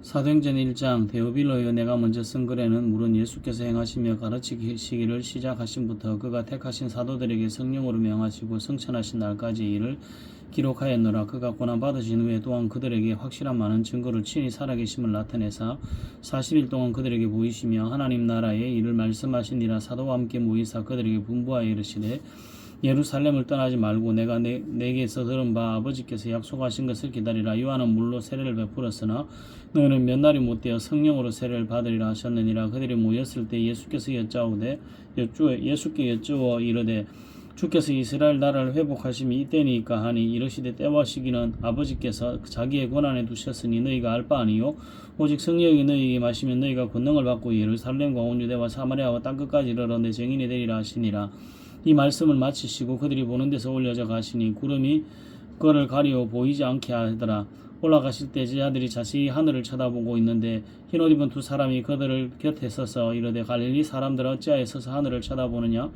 사도행전 1장 데오빌로여 내가 먼저 쓴 글에는 물은 예수께서 행하시며 가르치시기를 시작하신부터 그가 택하신 사도들에게 성령으로 명하시고 성천하신 날까지 일을 기록하였노라. 그가 고난받으신 후에 또한 그들에게 확실한 많은 증거를 친히 살아계심을 나타내사 40일 동안 그들에게 보이시며 하나님 나라의 일을 말씀하시니라. 사도와 함께 모이사 그들에게 분부하여 이르시되 예루살렘을 떠나지 말고 내가 내게서 들은 바 아버지께서 약속하신 것을 기다리라. 요한은 물로 세례를 베풀었으나 너는 몇 날이 못되어 성령으로 세례를 받으리라 하셨느니라. 그들이 모였을 때 예수께 여쭈어 이르되 주께서 이스라엘 나라를 회복하심이 이때니까 하니 이르시되 때와 시기는 아버지께서 자기의 권한에 두셨으니 너희가 알 바 아니요 오직 성령이 너희에게 마시면 너희가 권능을 받고 예루살렘과 온 유대와 사마리아와 땅끝까지 이르러 내 증인이 되리라 하시니라. 이 말씀을 마치시고 그들이 보는 데서 올려져 가시니 구름이 그를 가리워 보이지 않게 하더라. 올라가실 때 제자들이 자세히 하늘을 쳐다보고 있는데 흰옷 입은 두 사람이 그들을 곁에 서서 이르되 갈릴리 사람들아 어찌하여 서서 하늘을 쳐다보느냐.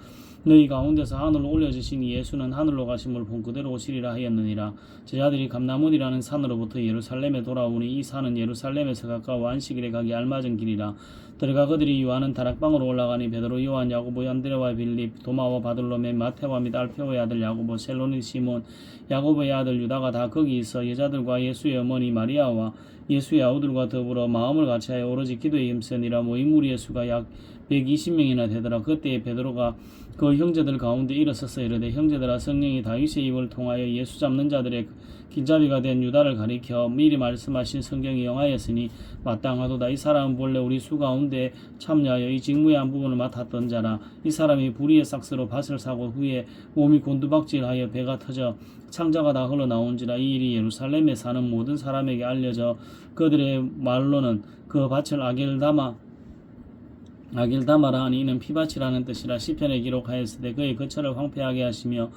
너희 가운데서 하늘로 올려지신 예수는 하늘로 가심을 본 그대로 오시리라 하였느니라. 제자들이 감나문이라는 산으로부터 예루살렘에 돌아오니 이 산은 예루살렘에서 가까워 안식일에 가기 알맞은 길이라. 들어가 그들이 요한은 다락방으로 올라가니 베드로, 요한, 야고보, 안드레와 빌립, 도마와 바들로메, 마테와 및 알페오의 아들 야고보, 셀로니 시몬, 야고보의 아들 유다가 다 거기 있어 여자들과 예수의 어머니 마리아와 예수의 아우들과 더불어 마음을 같이하여 오로지 기도에 힘쓰니라. 모인 무리의 수가 약 120명이나 되더라. 그때에 베드로가 그 형제들 가운데 일어서서 이르되 형제들아 성령이 다윗의 입을 통하여 예수 잡는 자들의 길잡이가 된 유다를 가리켜 미리 말씀하신 성경이 영하였으니 마땅하도다. 이 사람은 본래 우리 수 가운데 참여하여 이 직무의 한 부분을 맡았던 자라. 이 사람이 불의의 삭스로 밭을 사고 후에 몸이 곤두박질하여 배가 터져 창자가 다 흘러나온지라. 이 일이 예루살렘에 사는 모든 사람에게 알려져 그들의 말로는 그 밭을 아길다마라 하니 이는 피밭이라는 뜻이라. 시편에 기록하였으되 그의 거처를 황폐하게 하시며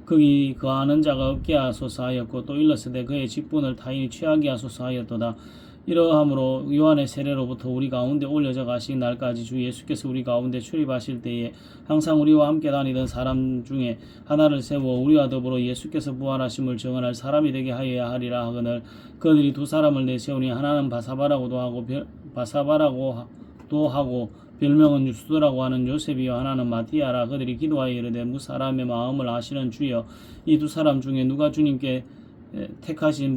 거기 거하는 자가 없게 하소서 하였고 또 일렀으되 그의 직분을 타인이 취하게 하소서 하였도다. 이러함으로 요한의 세례로부터 우리 가운데 올려져 가신 날까지 주 예수께서 우리 가운데 출입하실 때에 항상 우리와 함께 다니던 사람 중에 하나를 세워 우리와 더불어 예수께서 부활하심을 증언할 사람이 되게 하여야 하리라 하거늘 그들이 두 사람을 내세우니 하나는 바사바라고도 하고 별명은 유스도라고 하는 요셉이요 하나는 마티아라. 그들이 기도하여 이르되 무사람의 마음을 아시는 주여 이 두 사람 중에 누가 주님께 택하신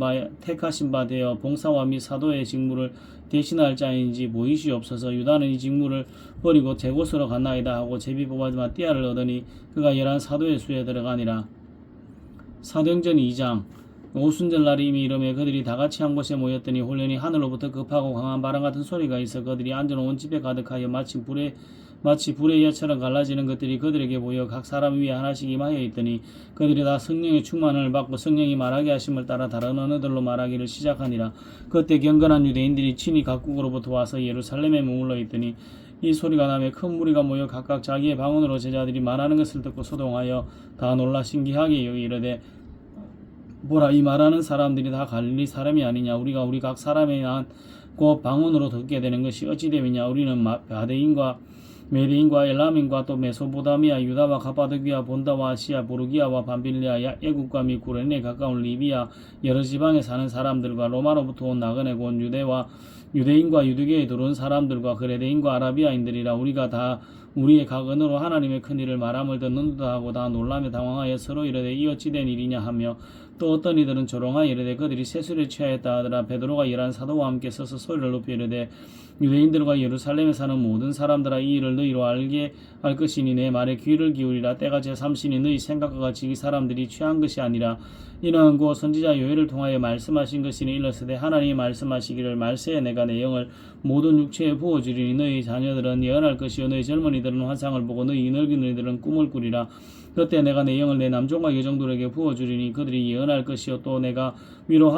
바 되어 봉사와 및 사도의 직무를 대신할 자인지 보이시옵소서. 유다는 이 직무를 버리고 제 곳으로 갔나이다 하고 제비 뽑아 마티아를 얻으니 그가 열한 사도의 수에 들어가니라. 사도행전 2장 오순절 날이 이미 이르매 그들이 다같이 한 곳에 모였더니 홀련히 하늘로부터 급하고 강한 바람 같은 소리가 있어 그들이 앉아놓은 집에 가득하여 마치 불의 여처럼 갈라지는 것들이 그들에게 보여 각 사람 위에 하나씩 임하여 있더니 그들이 다 성령의 충만을 받고 성령이 말하게 하심을 따라 다른 언어들로 말하기를 시작하니라. 그때 경건한 유대인들이 친히 각국으로부터 와서 예루살렘에 머물러 있더니 이 소리가 나며 큰 무리가 모여 각각 자기의 방언으로 제자들이 말하는 것을 듣고 소동하여 다 놀라 신기하게 여기 이르되 보라 이 말하는 사람들이 다 갈릴리 사람이 아니냐. 우리가 우리 각 사람의 곧 방언으로 듣게 되는 것이 어찌 됨이냐. 우리는 바데인과 메데인과 엘람인과 또 메소포타미아 유다와 가파도기아 본다와 아시아 보르기아와 밤빌리아 애국과 및 구레네에 가까운 리비아 여러 지방에 사는 사람들과 로마로부터 온 나그네 곧 유대인과 유대교에 들어온 사람들과 그레데인과 아라비아인들이라. 우리가 다 우리의 각 언어로 하나님의 큰 일을 말함을 듣는 듯 하고 다 놀라며 당황하여 서로 이르되 이 어찌 된 일이냐 하며 또 어떤 이들은 조롱하여 이르되 그들이 세술에 취하였다 하더라. 베드로가 열한 사도와 함께 서서 소리를 높여 이르되 유대인들과 예루살렘에 사는 모든 사람들아 이 일을 너희로 알게 할 것이니 내 말에 귀를 기울이라. 때가 제3시니 너희 생각과 같이 이 사람들이 취한 것이 아니라 이는 곧 선지자 요엘을 통하여 말씀하신 것이니 일렀으되 하나님이 말씀하시기를 말세에 내가 내 영을 모든 육체에 부어주리니 너희 자녀들은 예언할 것이요 너희 젊은이들은 환상을 보고 너희 늙은이들은 꿈을 꾸리라. 그때 내가 내 영을 내 남종과 여종들에게 부어주리니 그들이 예언할 것이요 또 내가 위로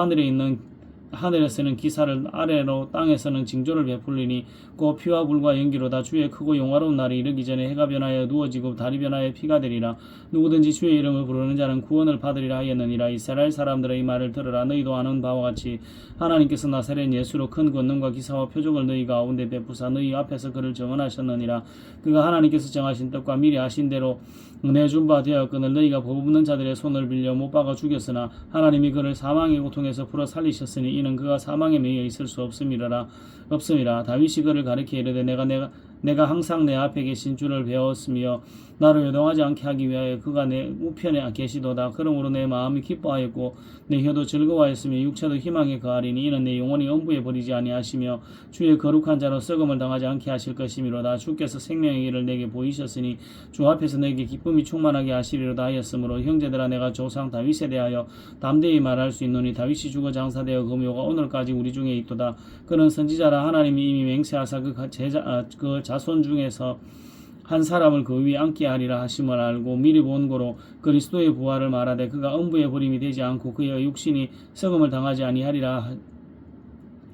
하늘에서는 기사를 아래로 땅에서는 징조를 베풀리니 곧 피와 불과 연기로 다 주의 크고 영화로운 날이 이르기 전에 해가 변하여 누워지고 달이 변하여 피가 되리라. 누구든지 주의 이름을 부르는 자는 구원을 받으리라 하였느니라. 이스라엘 사람들의 이 말을 들으라. 너희도 아는 바와 같이 하나님께서 나사렛 예수로 큰 권능과 기사와 표적을 너희 가운데 베푸사 너희 앞에서 그를 정언하셨느니라. 그가 하나님께서 정하신 뜻과 미리 아신 대로 은혜 준 바 되었거늘 너희가 법 없는 자들의 손을 빌려 못 박아 죽였으나 하나님이 그를 사망의 고통에서 풀어 살리셨으니 이는 그가 사망에 매여 있을 수 없음이라. 다윗이 그를 가리켜 이르되 내가 항상 내 앞에 계신 주를 배웠으며 나를 요동하지 않게 하기 위하여 그가 내 우편에 계시도다. 그러므로 내 마음이 기뻐하였고 내 혀도 즐거워하였으며 육체도 희망에 거하리니 이는 내 영혼이 엄부에 버리지 아니하시며 주의 거룩한 자로 썩음을 당하지 않게 하실 것이미로다. 주께서 생명의 길을 내게 보이셨으니 주 앞에서 내게 기쁨이 충만하게 하시리로다 하였으므로 형제들아 내가 조상 다윗에 대하여 담대히 말할 수 있노니 다윗이 죽어 장사되어 그 묘가 오늘까지 우리 중에 있도다. 그는 선지자라 하나님이 이미 맹세하사 그 자손 중에서 한 사람을 그 위에 앉게 하리라 하심을 알고 미리 본 고로 그리스도의 부활을 말하되 그가 음부의 버림이 되지 않고 그의 육신이 썩음을 당하지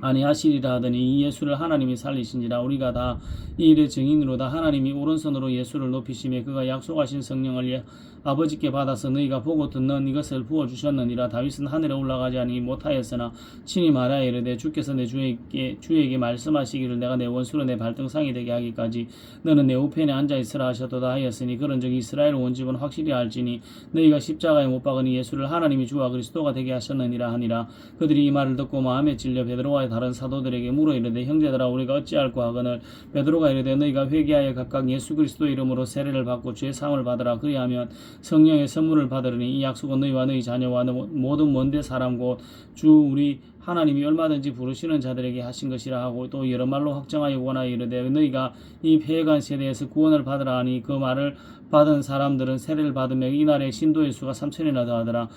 아니하시리라 하더니 이 예수를 하나님이 살리신지라. 우리가 다 이 일의 증인으로다. 하나님이 오른손으로 예수를 높이시며 그가 약속하신 성령을 아버지께 받아서 너희가 보고 듣는 이것을 부어주셨느니라. 다윗은 하늘에 올라가지 아니 못하였으나 친히 말하여 이르되 주께서 내 주에게 말씀하시기를 내가 내 원수로 내 발등상이 되게 하기까지 너는 내 우편에 앉아있으라 하셨도다 하였으니 그런즉 이스라엘 온 집은 확실히 알지니 너희가 십자가에 못 박으니 예수를 하나님이 주와 그리스도가 되게 하셨느니라 하니라. 그들이 이 말을 듣고 마음에 찔려 베드로와 다른 사도들에게 물어 이르되 형제들아 우리가 어찌할꼬 하거늘 베드로가 이르되 너희가 회개하여 각각 예수 그리스도 이름으로 세례를 받고 죄 사함을 받으라. 그리하면 성령의 선물을 받으리니 이 약속은 너희와 너희 자녀와 모든 먼데 사람 곧 주 우리 하나님이 얼마든지 부르시는 자들에게 하신 것이라 하고 또 여러 말로 확정하여 원하여 이르되 너희가 이 패해간 세대에서 구원을 받으라 하니 그 말을 받은 사람들은 세례를 받으며 이날에 신도의 수가 3,000이나 더하더라.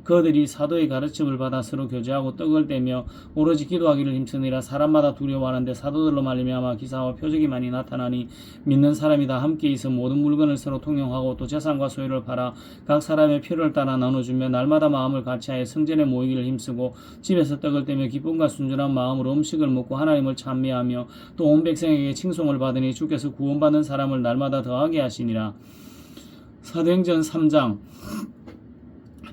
그들이 사도의 가르침을 받아 서로 교제하고 떡을 떼며 오로지 기도하기를 힘쓰니라. 사람마다 두려워하는데 사도들로 말미암아 기사와 표적이 많이 나타나니 믿는 사람이 다 함께 있어 모든 물건을 서로 통용하고 또 재산과 소유를 팔아 각 사람의 필요를 따라 나눠주며 날마다 마음을 같이하여 성전에 모이기를 힘쓰고 집에서 떡을 떼며 기쁨과 순전한 마음으로 음식을 먹고 하나님을 찬미하며 또 온 백성에게 칭송을 받으니 주께서 구원받는 사람을 날마다 더하게 하시니라. 사도행전 3장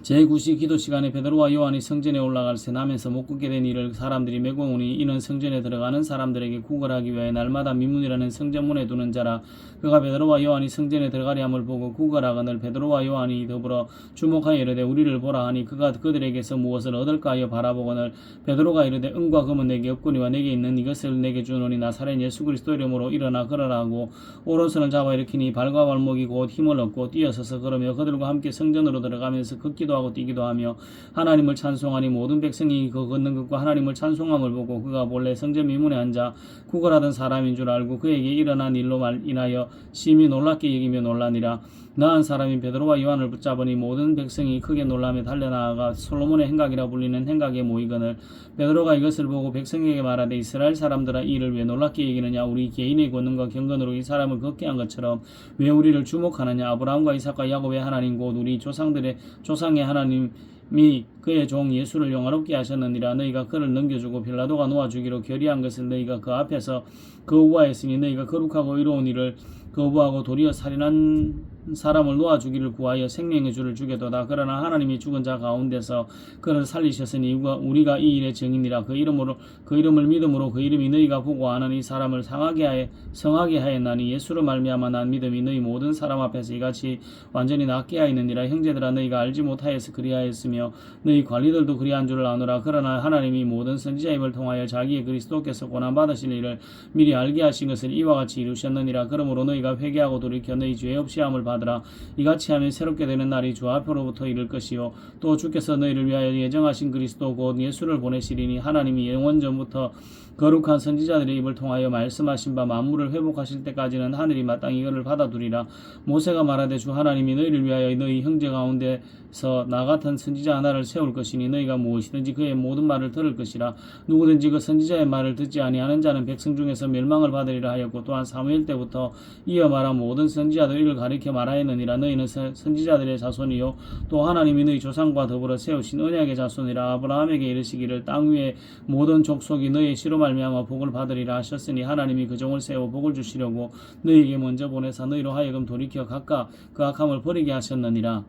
제9시 기도 시간에 베드로와 요한이 성전에 올라갈 새 남에서 못 걷게 된 이를 사람들이 메고 오니 이는 성전에 들어가는 사람들에게 구걸하기 위하여 날마다 민문이라는 성전문에 두는 자라. 그가 베드로와 요한이 성전에 들어가리 함을 보고 구걸하거늘 베드로와 요한이 더불어 주목하여 이르되 우리를 보라 하니 그가 그들에게서 무엇을 얻을까 하여 바라보거늘 베드로가 이르되 은과 금은 내게 없거니와 내게 있는 이것을 내게 주노니 나사렛 예수 그리스도 이름으로 일어나 걸으라 하고 오른손을 잡아 일으키니 발과 발목이 곧 힘을 얻고 뛰어서서 걸으며 그들과 함께 성전으로 들어가면서 걷기도 하고 뛰기도 하며 하나님을 찬송하니 모든 백성이 그 걷는 것과 하나님을 찬송함을 보고 그가 본래 성전 미문에 앉아 구걸하던 사람인 줄 알고 그에게 일어난 일로 인하여 심히 놀랍게 여기며 놀라니라. 나은 사람인 베드로와 요한을 붙잡으니 모든 백성이 크게 놀라며 달려나아가 솔로몬의 행각이라 불리는 행각에 모이거늘 베드로가 이것을 보고 백성에게 말하되 이스라엘 사람들아 이 일을 왜 놀랍게 여기느냐. 우리 개인의 권능과 경건으로 이 사람을 걷게 한 것처럼 왜 우리를 주목하느냐. 아브라함과 이삭과 야곱의 하나님 곧 우리 조상의 하나님이 그의 종 예수를 영화롭게 하셨느니라. 너희가 그를 넘겨주고 빌라도가 놓아주기로 결의한 것을 너희가 그 앞에서 거부하였으니 너희가 거룩하고 의로운 일을 거부하고 도리어 살인한 사람을 놓아주기를 구하여 생명의 주를 주게도다. 그러나 하나님이 죽은 자 가운데서 그를 살리셨으니 우리가 이 일의 증인이라. 그 이름을 믿음으로 그 이름이 너희가 보고 아는 이 사람을 성하게 하였나니 예수로 말미암아 난 믿음이 너희 모든 사람 앞에서 이같이 완전히 낫게 하였느니라. 형제들아 너희가 알지 못하여서 그리하였으며 너희 관리들도 그리한 줄을 아노라. 그러나 하나님이 모든 선지자 입을 통하여 자기의 그리스도께서 고난 받으실 일을 미리 알게 하신 것을 이와 같이 이루셨느니라. 그러므로 너희가 회개하고 돌이켜 너희 죄 없이 함을 받으라. 이같이 하면 새롭게 되는 날이 주 앞으로부터 이를 것이요 또 주께서 너희를 위하여 예정하신 그리스도 곧 예수를 보내시리니 하나님이 영원전부터 거룩한 선지자들의 입을 통하여 말씀하신 바 만물을 회복하실 때까지는 하늘이 마땅히 그를 받아두리라. 모세가 말하되 주 하나님이 너희를 위하여 너희 형제 가운데서 나 같은 선지자 하나를 세울 것이니 너희가 무엇이든지 그의 모든 말을 들을 것이라. 누구든지 그 선지자의 말을 듣지 아니하는 자는 백성 중에서 멸망을 받으리라 하였고 또한 사무엘 때부터 이어 말한 모든 선지자들 이를 가리켜 말하였느니라. 너희는 선지자들의 자손이요 또 하나님이 너희 조상과 더불어 세우신 언약의 자손이라. 아브라함에게 이르시기를 땅 위의 모든 족속이 너희의 씨로 말미암아 복을 받으리라 하셨으니 하나님이 그 종을 세워 복을 주시려고 너희에게 먼저 보내사 너희로 하여금 돌이켜 각각 그 악함을 버리게 하셨느니라.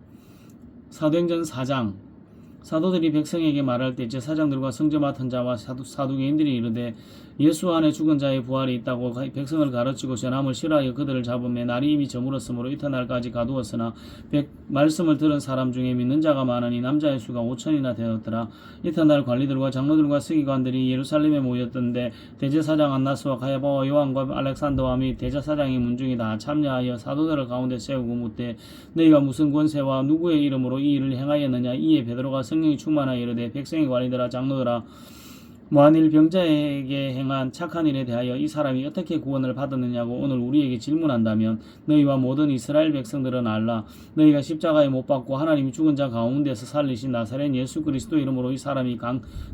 사도행전 4장 사도들이 백성에게 말할 때 제사장들과 성전 맡은 자와 사두개인들이 이르되 예수 안에 죽은 자의 부활이 있다고 백성을 가르치고 전함을 싫어하여 그들을 잡으며 날이 이미 저물었으므로 이튿날까지 가두었으나 말씀을 들은 사람 중에 믿는 자가 많으니 남자의 수가 5천이나 되었더라. 이튿날 관리들과 장로들과 서기관들이 예루살렘에 모였던데 대제사장 안나스와 가야바와 요한과 알렉산더와 및 대제사장의 문중이 다 참여하여 사도들을 가운데 세우고 묻되 너희가 무슨 권세와 누구의 이름으로 이 일을 행하였느냐. 이에 베드로가 성령이 충만하여 이르되 백성의 관리들아 장로들아 만일 병자에게 행한 착한 일에 대하여 이 사람이 어떻게 구원을 받았느냐고 오늘 우리에게 질문한다면 너희와 모든 이스라엘 백성들은 알라. 너희가 십자가에 못 박고 하나님이 죽은 자 가운데서 살리신 나사렛 예수 그리스도 이름으로 이 사람이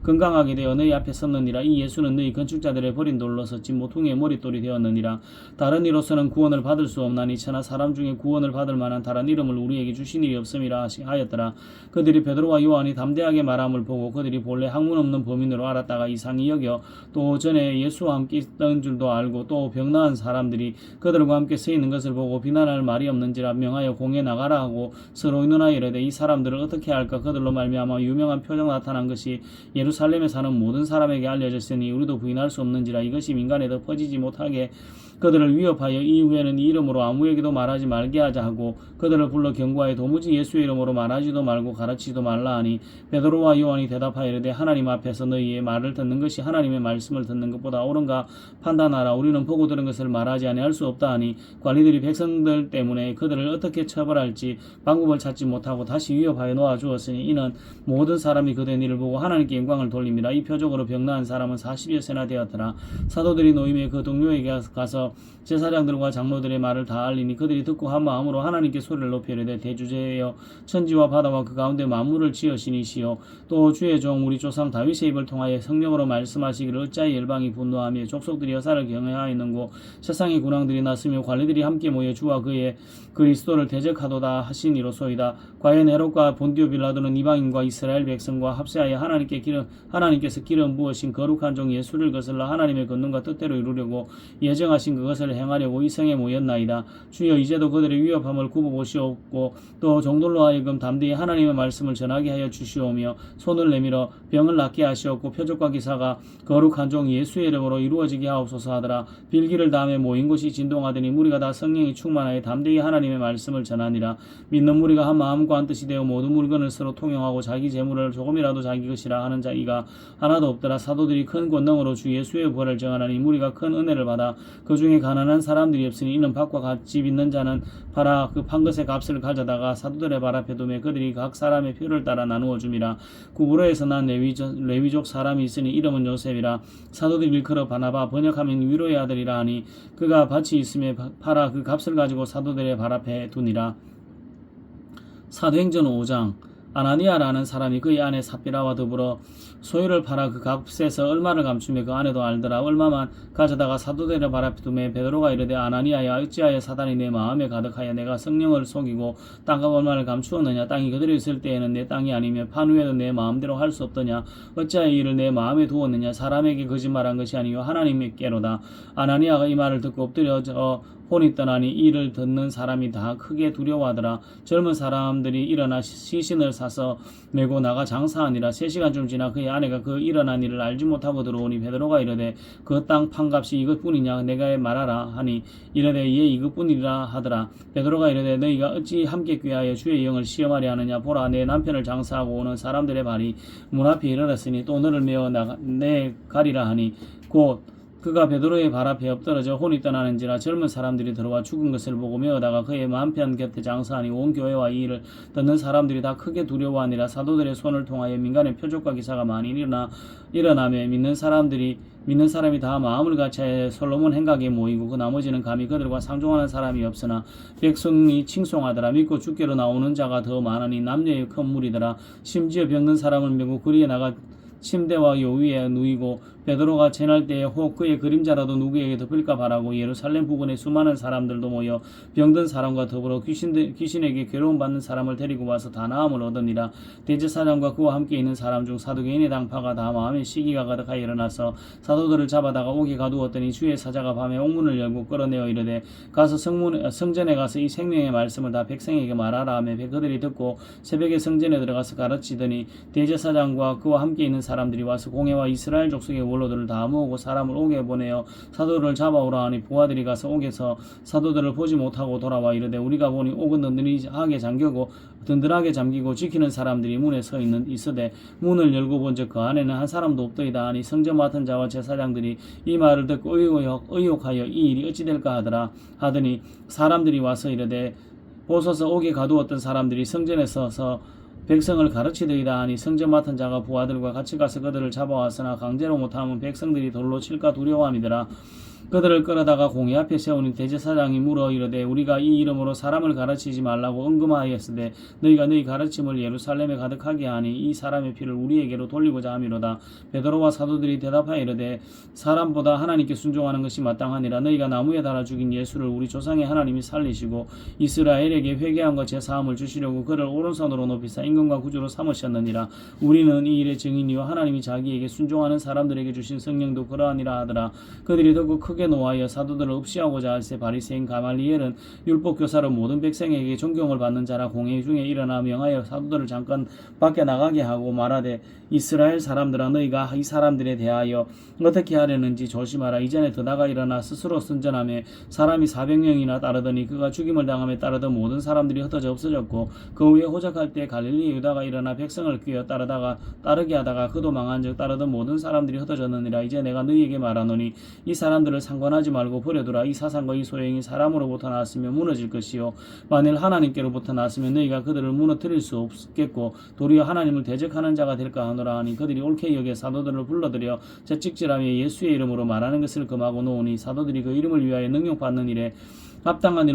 건강하게 되어 너희 앞에 섰느니라. 이 예수는 너희 건축자들의 버린 돌로서 집 모퉁이의 머릿돌이 되었느니라. 다른 이로서는 구원을 받을 수 없나니 천하 사람 중에 구원을 받을 만한 다른 이름을 우리에게 주신 일이 없음이라 하였더라. 그들이 베드로와 요한이 담대하게 말함을 보고 그들이 본래 학문 없는 범인으로 알았다가 이상히 여겨 또 전에 예수와 함께 있던 줄도 알고 또 병나은 사람들이 그들과 함께 서 있는 것을 보고 비난할 말이 없는지라 명하여 공에 나가라 하고 서로 의논하여 이르되 이 사람들을 어떻게 할까. 그들로 말미암아 유명한 표적 나타난 것이 예루살렘에 사는 모든 사람에게 알려졌으니 우리도 부인할 수 없는지라. 이것이 민간에 더 퍼지지 못하게 그들을 위협하여 이후에는 이 이름으로 아무에게도 말하지 말게 하자 하고 그들을 불러 경고하여 도무지 예수의 이름으로 말하지도 말고 가르치지도 말라 하니 베드로와 요한이 대답하여 이르되 하나님 앞에서 너희의 말을 듣는 것이 하나님의 말씀을 듣는 것보다 옳은가 판단하라. 우리는 보고 들은 것을 말하지 아니할 수 없다 하니 관리들이 백성들 때문에 그들을 어떻게 처벌할지 방법을 찾지 못하고 다시 위협하여 놓아주었으니 이는 모든 사람이 그된 일을 보고 하나님께 영광을 돌립니다. 이 표적으로 병나은 사람은 40여 세나 되었더라. 사도들이 노임에 그 동료에게 가서 제사장들과 장로들의 말을 다 알리니 그들이 듣고 한 마음으로 하나님께 소리를 높여 이르되 대주제여 천지와 바다와 그 가운데 만물을 지으시니시여 또 주의 종 우리 조상 다윗의 입을 통하여 성령으로 말씀하시기를 어찌하여 열방이 분노하며 족속들이 여사를 경외하였는고 세상의 군왕들이 났으며 관리들이 함께 모여 주와 그의 그리스도를 대적하도다 하시니로소이다. 과연 헤롯과 본디오 빌라도는 이방인과 이스라엘 백성과 합세하여 하나님께서 기름 부으신 거룩한 종 예수를 거슬러 하나님의 권능과 뜻대로 이루려고 예정하신 그것을 행하려고 이 성에 모였나이다. 주여 이제도 그들의 위협함을 굽어보시옵고 또 종들로 하여금 담대히 하나님의 말씀을 전하게 하여 주시오며 손을 내밀어 병을 낫게 하시옵고 표적과 기사가 거룩한 종 예수의 이름으로 이루어지게 하옵소서 하더라. 빌기를 다음에 모인 곳이 진동하더니 무리가 다 성령이 충만하여 담대히 하나님의 말씀을 전하니라. 믿는 무리가 한 마음과 한 뜻이 되어 모든 물건을 서로 통용하고 자기 재물을 조금이라도 자기 것이라 하는 자기가 하나도 없더라. 사도들이 큰 권능으로 주 예수의 부활을 정하나니 무리가 큰 은혜를 받아 그 중에 가난한 사람들이 없으니 이는 밭과 같이 빚는 자는 팔아 그 판 것의 값을 가져다가 사도들의 발 앞에 두매 그들이 각 사람의 표를 따라 나누어 줌이라. 구브로에서 난 레위족 사람이 있으니 이름은 요셉이라. 사도들이 일컬어 바나바 번역하면 위로의 아들이라 하니 그가 밭이 있으며 팔아 그 값을 가지고 사도들의 발 앞에 두니라. 사도행전 5장 아나니아라는 사람이 그의 아내 삽비라와 더불어 소유를 팔아 그 값에서 얼마를 감추며 그 아내도 알더라. 얼마만 가져다가 사도들의 발 앞에 두매 베드로가 이르되 아나니아야 어찌하여 사단이 내 마음에 가득하여 내가 성령을 속이고 땅값 얼마를 감추었느냐. 땅이 그대로 있을 때에는 내 땅이 아니며 판 후에도 내 마음대로 할 수 없더냐. 어찌하여 이를 내 마음에 두었느냐. 사람에게 거짓말한 것이 아니요 하나님께로다. 아나니아가 이 말을 듣고 엎드려져 혼이 떠나니 이를 듣는 사람이 다 크게 두려워하더라. 젊은 사람들이 일어나 시신을 사서 메고 나가 장사하니라. 3시간쯤 지나 그의 아내가 그 일어난 일을 알지 못하고 들어오니 베드로가 이르되 그 땅 판값이 이것뿐이냐 내가 말하라 하니 이르되 예 이것뿐이라 하더라. 베드로가 이르되 너희가 어찌 함께 꾀하여 주의 영을 시험하려 하느냐. 보라 내 남편을 장사하고 오는 사람들의 발이 문 앞에 이르렀으니 또 너를 메어 내 가리라 하니 곧 그가 베드로의 발 앞에 엎드러져 혼이 떠나는지라. 젊은 사람들이 들어와 죽은 것을 보고 메어다가 그의 남편 곁에 장사하니 온 교회와 이 일을 듣는 사람들이 다 크게 두려워하니라. 사도들의 손을 통하여 민간의 표적과 기사가 많이 일어나며 믿는 사람이 다 마음을 같이하여 솔로몬 행각에 모이고 그 나머지는 감히 그들과 상종하는 사람이 없으나 백성이 칭송하더라. 믿고 주께로 나오는 자가 더 많으니 남녀의 큰 무리더라. 심지어 병든 사람을 메고 거리에 나가 침대와 요 위에 누이고 베드로가 지날 때에 혹 그의 그림자라도 누구에게 덮일까 바라고 예루살렘 부근에 수많은 사람들도 모여 병든 사람과 더불어 귀신에게 괴로움받는 사람을 데리고 와서 다 나음을 얻으니라. 대제사장과 그와 함께 있는 사람 중 사두개인의 당파가 다 마음에 시기가 가득하여 일어나서 사도들을 잡아다가 옥에 가두었더니 주의 사자가 밤에 옥문을 열고 끌어내어 이르되 가서 성전에 가서 이 생명의 말씀을 다 백성에게 말하라 하며 그들이 듣고 새벽에 성전에 들어가서 가르치더니 대제사장과 그와 함께 있는 사람들이 와서 공회와 이스라엘 족속의 원로들을 다 모으고 사람을 옥에 보내어 사도들을 잡아오라 하니 부하들이 가서 옥에서 사도들을 보지 못하고 돌아와 이르되 우리가 보니 옥은 든든하게 잠기고 지키는 사람들이 문에 서 있으되 문을 열고 본즉 그 안에는 한 사람도 없더이다 하니 성전 맡은 자와 제사장들이 이 말을 듣고 의혹하여 이 일이 어찌 될까 하더니 사람들이 와서 이르되 보소서 옥에 가두었던 사람들이 성전에 서서 백성을 가르치더이다 하니 성전 맡은 자가 부하들과 같이 가서 그들을 잡아왔으나 강제로 못하면 백성들이 돌로 칠까 두려워함이더라. 그들을 끌어다가 공회 앞에 세우니 대제사장이 물어 이르되 우리가 이 이름으로 사람을 가르치지 말라고 언금하였으되 너희가 너희 가르침을 예루살렘에 가득하게 하니 이 사람의 피를 우리에게로 돌리고자 함이로다. 베드로와 사도들이 대답하여 이르되 사람보다 하나님께 순종하는 것이 마땅하니라. 너희가 나무에 달아 죽인 예수를 우리 조상의 하나님이 살리시고 이스라엘에게 회개함과 제사함을 주시려고 그를 오른손으로 높이사 임금과 구주로 삼으셨느니라. 우리는 이 일의 증인이요 하나님이 자기에게 순종하는 사람들에게 주신 성령도 그러하니라 하더라. 그들이 듣고 크게 노하여 사도들을 없이하고자 할세 바리새인 가말리엘은 율법교사로 모든 백성에게 존경을 받는 자라 공회 중에 일어나 명하여 사도들을 잠깐 밖에 나가게 하고 말하되 이스라엘 사람들아 너희가 이 사람들에 대하여 어떻게 하려는지 조심하라. 이전에 드다가 일어나 스스로 선전하며 사람이 400명이나 따르더니 그가 죽임을 당함에 따르던 모든 사람들이 흩어져 없어졌고 그 후에 호적할 때 갈릴리 유다가 일어나 백성을 뀌어 따르게 하다가 그도 망한즉 따르던 모든 사람들이 흩어졌느니라. 이제 내가 너희에게 말하노니 이 사람들을 상관하지 말고 버려두라. 이 사상과 이 소행이 사람으로부터 나왔으면 무너질 것이요 만일 하나님께로부터 나왔으면 너희가 그들을 무너뜨릴 수 없겠고 도리어 하나님을 대적하는 자가 될까 하노라 하니 그들이 옳게 여겨 사도들을 불러들여 채찍질하며 예수의 이름으로 말하는 것을 금하고 놓으니 사도들이 그 이름을 위하여 능력받는 일에 합당한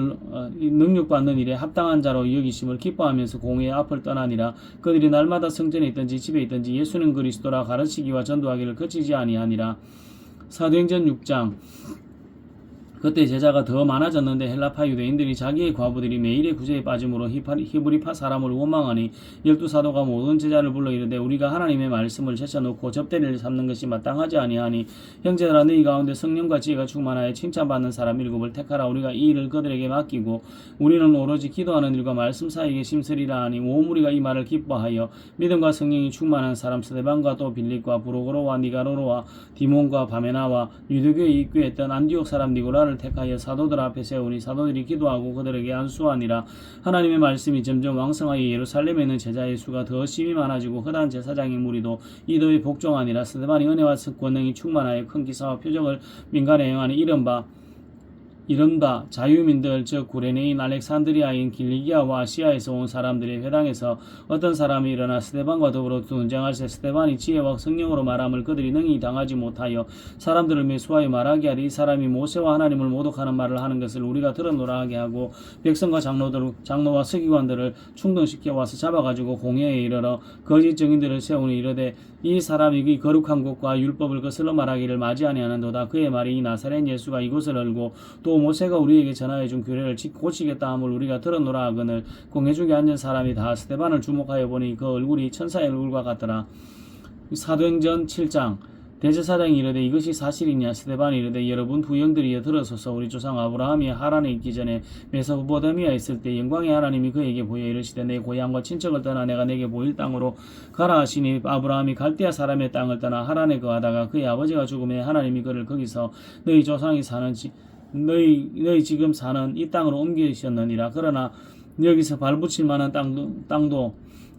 자로 여기심을 기뻐하면서 공회의 앞을 떠나니라. 그들이 날마다 성전에 있든지 집에 있든지 예수는 그리스도라 가르치기와 전도하기를 그치지 아니하니라. 사도행전 6장. 그때 제자가 더 많아졌는데 헬라파 유대인들이 자기의 과부들이 매일의 구제에 빠짐으로 히브리파 사람을 원망하니 12사도가 모든 제자를 불러 이르되 우리가 하나님의 말씀을 제쳐놓고 접대를 삼는 것이 마땅하지 아니하니 형제들아 너희 가운데 성령과 지혜가 충만하여 칭찬받는 사람 7을 택하라. 우리가 이 일을 그들에게 맡기고 우리는 오로지 기도하는 일과 말씀 사이에 심쓰리라 하니 온 무리가 이 말을 기뻐하여 믿음과 성령이 충만한 사람 스데반과 또 빌립과 브로고로와 니가노로와 디몬과 바메나와 유대교에 입교했던 안디옥 사람 니고라를 택하여 사도들 앞에 세우니 사도들이 기도하고 그들에게 안수하니라. 하나님의 말씀이 점점 왕성하여 예루살렘에 있는 제자의 수가 더 심히 많아지고 허다한 제사장의 무리도 이도에 복종하니라. 스데반이 은혜와 권능이 충만하여 큰 기사와 표적을 민간에 행하니 이른바 자유민들 즉 구레네인 알렉산드리아인 길리기아와 아시아에서 온 사람들의 회당에서 어떤 사람이 일어나 스데반과 더불어 분쟁할세 스데반이 지혜와 성령으로 말함을 그들이 능히 당하지 못하여 사람들을 매수하여 말하게 하되 이 사람이 모세와 하나님을 모독하는 말을 하는 것을 우리가 들었노라 하게 하고 백성과 장로와 서기관들을 충동시켜 와서 잡아가지고 공회에 이르러 거짓 증인들을 세우니 이르되 이 사람이 이 거룩한 곳과 율법을 거슬러 말하기를 맞이 아니하는도다. 그의 말이 이 나사렛 예수가 이곳을 알고 또 모세가 우리에게 전하여 준 규례를 고치겠다 함을 우리가 들었노라 하거늘 공회 중에 앉은 사람이 다 스데반을 주목하여 보니 그 얼굴이 천사의 얼굴과 같더라. 사도행전 7장. 대제사장이 이르되 이것이 사실이냐. 스데반이 이르되 여러분 부형들이여 들어서서 우리 조상 아브라함이 하란에 있기 전에 메소포타미아에 있을 때 영광의 하나님이 그에게 보여 이르시되 내 고향과 친척을 떠나 내가 내게 보일 땅으로 가라 하시니 아브라함이 갈대아 사람의 땅을 떠나 하란에 거하다가 그의 아버지가 죽음에 하나님이 그를 거기서 너희 조상이 사는 너희 지금 사는 이 땅으로 옮기셨느니라. 그러나 여기서 발붙일 만한 땅도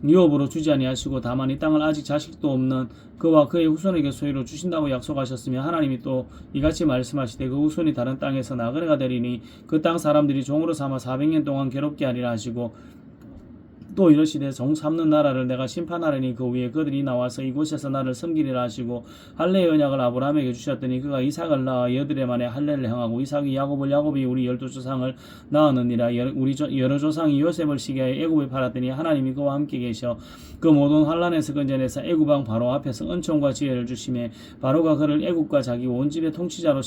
유업으로 주지 아니하시고 다만 이 땅을 아직 자식도 없는 그와 그의 후손에게 소유로 주신다고 약속하셨으며 하나님이 또 이같이 말씀하시되 그 후손이 다른 땅에서 나그네가 되리니 그 땅 사람들이 종으로 삼아 400년 동안 괴롭게 하리라 하시고 또 이르시되 종 삼는 나라를 내가 심판하리니 그 위에 그들이 나와서 이곳에서 나를 섬기리라 하시고 할례의 언약을 아브라함에게 주셨더니 그가 이삭을 낳아 여드레 만에 할례를 행하고 이삭이 야곱을 야곱이 우리 12조상을 낳았느니라. 우리 여러 조상이 요셉을 시기하여 애굽에 팔았더니 하나님이 그와 함께 계셔 그 모든 환난에서 건져내사 애굽 왕 바로 앞에서 은총과 지혜를 주심에 바로가 그를 애굽과 자기 온 집의 통치자로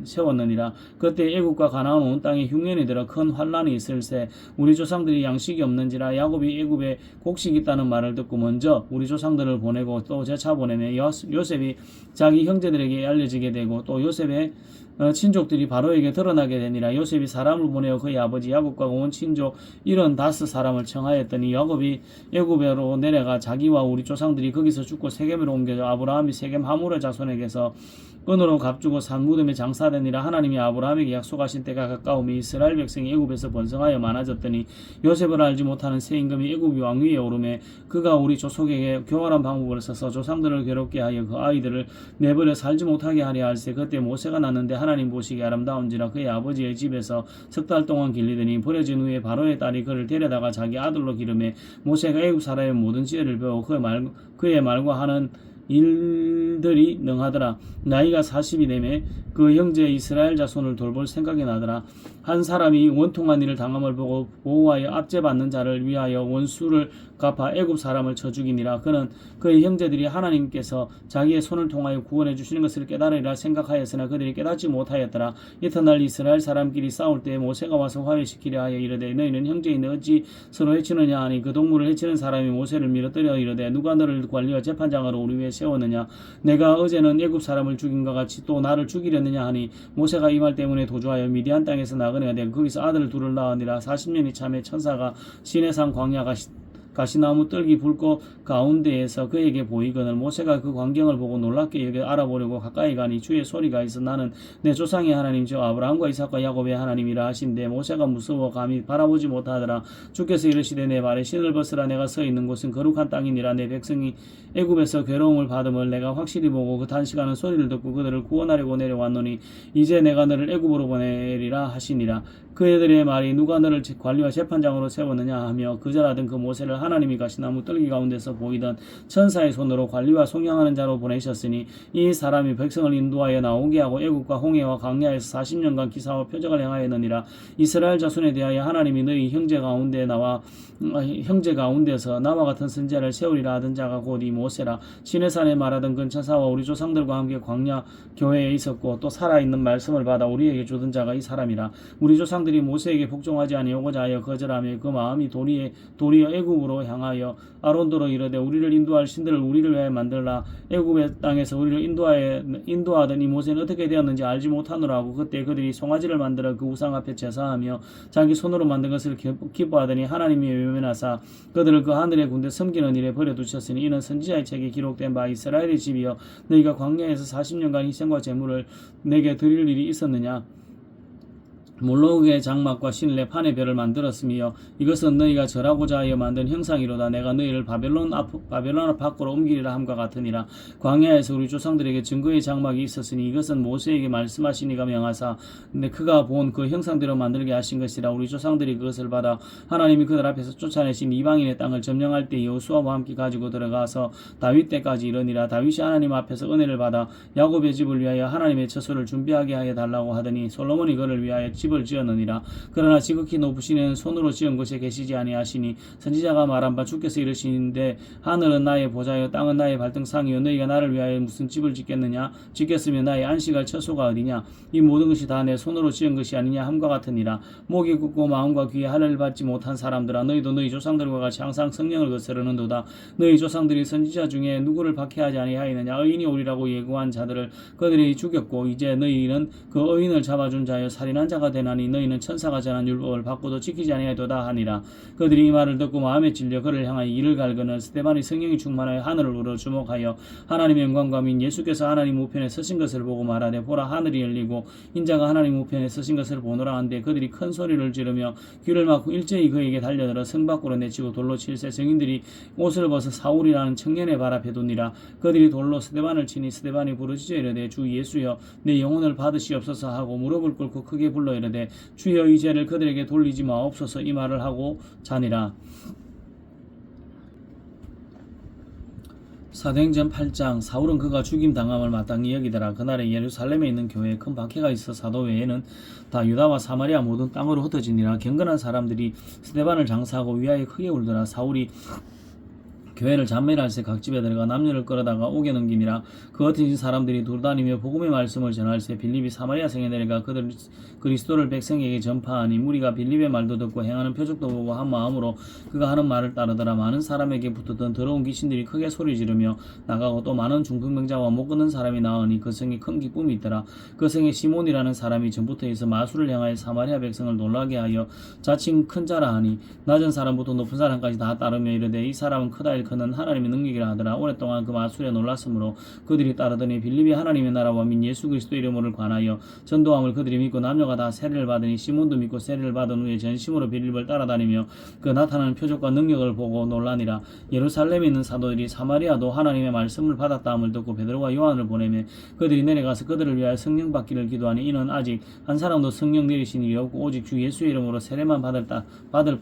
세웠느니라. 그때 애굽과 가나안 온 땅에 흉년이 들어 큰 환난이 있을세 우리 조상들이 양식이 없는지라 야곱이 애굽에 곡식이 있다는 말을 듣고 먼저 우리 조상들을 보내고 또 재차 보내매 요셉이 자기 형제들에게 알려지게 되고 또 요셉의 친족들이 바로에게 드러나게 되니라. 요셉이 사람을 보내어 그의 아버지 야곱과 온 친족 75사람을 청하였더니 야곱이 애굽으로 내려가 자기와 우리 조상들이 거기서 죽고 세겜으로 옮겨져 아브라함이 세겜 하물의 자손에게서 은으로 값주고 산 무덤에 장사되니라. 하나님이 아브라함에게 약속하신 때가 가까우며 이스라엘 백성이 애굽에서 번성하여 많아졌더니 요셉을 알지 못하는 새 임금이 애굽 왕위에 오르매 그가 우리 조속에게 교활한 방법을 써서 조상들을 괴롭게 하여 그 아이들을 내버려 살지 못하게 하려 할세. 그때 모세가 났는데 하나님 보시기에 아름다운지라 그의 아버지의 집에서 석 달 동안 길리더니 버려진 후에 바로의 딸이 그를 데려다가 자기 아들로 기르매 모세가 애굽 사람의 모든 지혜를 배워 그의 말과 하는 일들이 능하더라. 나이가 40이 되매 그 형제 이스라엘 자손을 돌볼 생각이 나더라. 한 사람이 원통한 일을 당함을 보고 보호하여 압제받는 자를 위하여 원수를 갚아 애굽 사람을 쳐 죽이니라. 그는 그의 형제들이 하나님께서 자기의 손을 통하여 구원해 주시는 것을 깨달으리라 생각하였으나 그들이 깨닫지 못하였더라. 이튿날 이스라엘 사람끼리 싸울 때 모세가 와서 화해시키려 하여 이르되 너희는 형제인데 어찌 서로 해치느냐 하니 그 동물을 해치는 사람이 모세를 밀어뜨려 이르되 누가 너를 관리와 재판장으로 우리 위에 세웠느냐 내가 어제는 애굽 사람을 죽인과 같이 또 나를 죽이려느냐 하니 모세가 이 말 때문에 도주하여 미디안 땅에서 나그네가 거기서 아들 둘을 낳으니라. 40년이 참에 천사가 시내산 광야 가시나무 뜰기 불꽃 가운데에서 그에게 보이거늘 모세가 그 광경을 보고 놀랍게 여겨 알아보려고 가까이 가니 주의 소리가 있어 나는 내 조상의 하나님 저 아브라함과 이삭과 야곱의 하나님이라 하신데 모세가 무서워 감히 바라보지 못하더라. 주께서 이르시되 내 발에 신을 벗으라 내가 서 있는 곳은 거룩한 땅이니라. 내 백성이 애굽에서 괴로움을 받음을 내가 확실히 보고 그 단시간은 소리를 듣고 그들을 구원하려고 내려왔노니 이제 내가 너를 애굽으로 보내리라 하시니라. 그들의 말이 누가 너를 관리와 재판장으로 세웠느냐 하며 그절하던 그 모세를 하나님이 가시나무 뜰기 가운데서 보이던 천사의 손으로 관리와 송양하는 자로 보내셨으니 이 사람이 백성을 인도하여 나오게 하고 애국과 홍해와 광야에서 40년간 기사와 표적을 행하였느니라. 이스라엘 자손에 대하여 하나님이 너희 형제 가운데서 나와 같은 선지자를 세우리라 하던 자가 곧 이 모세라. 시내산에 말하던 근처사와 우리 조상들과 함께 광야 교회에 있었고 또 살아있는 말씀을 받아 우리에게 주던 자가 이 사람이라. 우리 조상들이 모세에게 복종하지 아니하고자 하여 거절하며 그 마음이 도리어 애굽으로 향하여 아론도로 이르되 우리를 인도할 신들을 우리를 위하여 만들라. 애굽의 땅에서 우리를 인도하던 이 모세는 어떻게 되었는지 알지 못하노라 하고 그때 그들이 송아지를 만들어 그 우상 앞에 제사하며 자기 손으로 만든 것을 기뻐하더니 하나님이 외면하사 그들을 그 하늘의 군대 섬기는 일에 버려두셨으니 이는 선지자의 책에 기록된 바 이스라엘의 집이여 너희가 광야에서 40년간 희생과 제물을 내게 드릴 일이 있었느냐. 몰록의 장막과 신뢰 판의 별을 만들었으며 이것은 너희가 절하고자 하여 만든 형상이로다. 내가 너희를 바벨론 밖으로 옮기리라 함과 같으니라. 광야에서 우리 조상들에게 증거의 장막이 있었으니 이것은 모세에게 말씀하시니가 명하사 그가 본 그 형상대로 만들게 하신 것이라. 우리 조상들이 그것을 받아 하나님이 그들 앞에서 쫓아내신 이방인의 땅을 점령할 때 여호수아와 함께 가지고 들어가서 다윗 때까지 이르니라. 다윗이 하나님 앞에서 은혜를 받아 야곱의 집을 위하여 하나님의 처소를 준비하게 하여 달라고 하더니 솔로몬이 그를 위하여 집을 지었느니라. 그러나 지극히 높으신 이는 손으로 지은 곳에 계시지 아니하시니 선지자가 말한 바 주께서 이르시는데 하늘은 나의 보좌여 땅은 나의 발등상이여 너희가 나를 위하여 무슨 집을 짓겠느냐. 짓겠으면 나의 안식할 처소가 어디냐. 이 모든 것이 다 내 손으로 지은 것이 아니냐 함과 같으니라. 목이 굳고 마음과 귀에 할례를 받지 못한 사람들아 너희도 너희 조상들과 같이 항상 성령을 거스르는도다. 너희 조상들이 선지자 중에 누구를 박해하지 아니하였느냐. 의인이 오리라고 예고한 자들을 그들이 죽였고 이제 너희는 그 의인을 잡아준 자여 살인한 자가 되나니 너희는 천사가 전한 율법을 받고도 지키지 아니하였도다 하니라. 그들이 이 말을 듣고 마음에 찔려 그를 향하여 이를 갈거늘 스데반이 성령이 충만하여 하늘을 우러 주목하여 하나님의 영광과 민 예수께서 하나님 우편에 서신 것을 보고 말하되 보라 하늘이 열리고 인자가 하나님 우편에 서신 것을 보노라 한데 그들이 큰 소리를 지르며 귀를 막고 일제히 그에게 달려들어 성 밖으로 내치고 돌로 칠세 성인들이 옷을 벗어 사울이라는 청년의 발 앞에 둡니라. 그들이 돌로 스데반을 치니 스데반이 부르짖어 이르되 주 예수여 내 영혼을 받으시옵소서 하고 무릎을 꿇고 크게 불러 이르되 주여 이 죄를 그들에게 돌리지 마옵소서 이 말을 하고 자니라. 사도행전 8장 사울은 그가 죽임 당함을 마땅히 여기더라. 그날에 예루살렘에 있는 교회에 큰 박해가 있어 사도 외에는 다 유다와 사마리아 모든 땅으로 흩어지니라. 경건한 사람들이 스데반을 장사하고 위하여 크게 울더라. 사울이 교회를 잔멸할새 각 집에 들어가 남녀를 끌어다가 옥에 넘기니라. 그 흩어진 사람들이 돌다니며 복음의 말씀을 전할새 빌립이 사마리아 성에 내려가 그들 그리스도를 백성에게 전파하니 무리가 빌립의 말도 듣고 행하는 표적도 보고 한 마음으로 그가 하는 말을 따르더라. 많은 사람에게 붙었던 더러운 귀신들이 크게 소리 지르며 나가고 또 많은 중풍병자와 못 걷는 사람이 나으니 그 성에 큰 기쁨이 있더라. 그 성에 시몬이라는 사람이 전부터 있어 마술을 향하여 사마리아 백성을 놀라게 하여 자칭 큰 자라 하니 낮은 사람부터 높은 사람까지 다 따르며 이르되 이 사람은 크다 그는 하나님의 능력이라 하더라. 오랫동안 그 마술에 놀랐으므로 그들이 따르더니 빌립이 하나님의 나라와 민 예수 그리스도 이름을 관하여 전도함을 그들이 믿고 남녀가 다 세례를 받으니 시몬도 믿고 세례를 받은 후에 전심으로 빌립을 따라다니며 그 나타나는 표적과 능력을 보고 놀라니라. 예루살렘에 있는 사도들이 사마리아도 하나님의 말씀을 받았다함을 듣고 베드로와 요한을 보내며 그들이 내려가서 그들을 위하여 성령 받기를 기도하니 이는 아직 한 사람도 성령 내리신 일이 없고 오직 주 예수의 이름으로 세례만 받을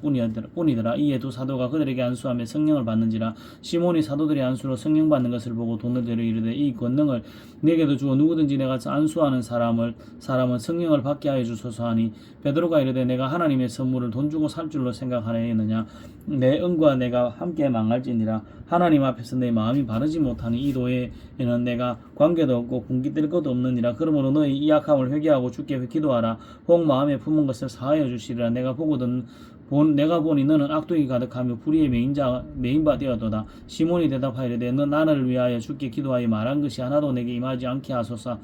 뿐이더라. 이에 두 사도가 그들에게 안수하며 성령을 받는지라. 시몬이 사도들이 안수로 성령 받는 것을 보고 돈을 들여 이르되 이 권능을 내게도 주어 누구든지 내가 안수하는 사람은 성령을 받게 하여 주소서 하니 베드로가 이르되 내가 하나님의 선물을 돈 주고 살 줄로 생각하느냐 내 은과 내가 함께 망할지니라. 하나님 앞에서 내 마음이 바르지 못하니 이 도에는 내가 관계도 없고 군기될 것도 없느니라. 그러므로 너희 이 약함을 회개하고 주께 기도하라. 혹 마음에 품은 것을 사하여 주시리라. 내가 보니 너는 악독이 가득하며 불의의 메인바 되었도다. 시몬이 대답하이르되 너 나를 위하여 주께 기도하여 말한 것이 하나도 내게 임하지 않게 하소서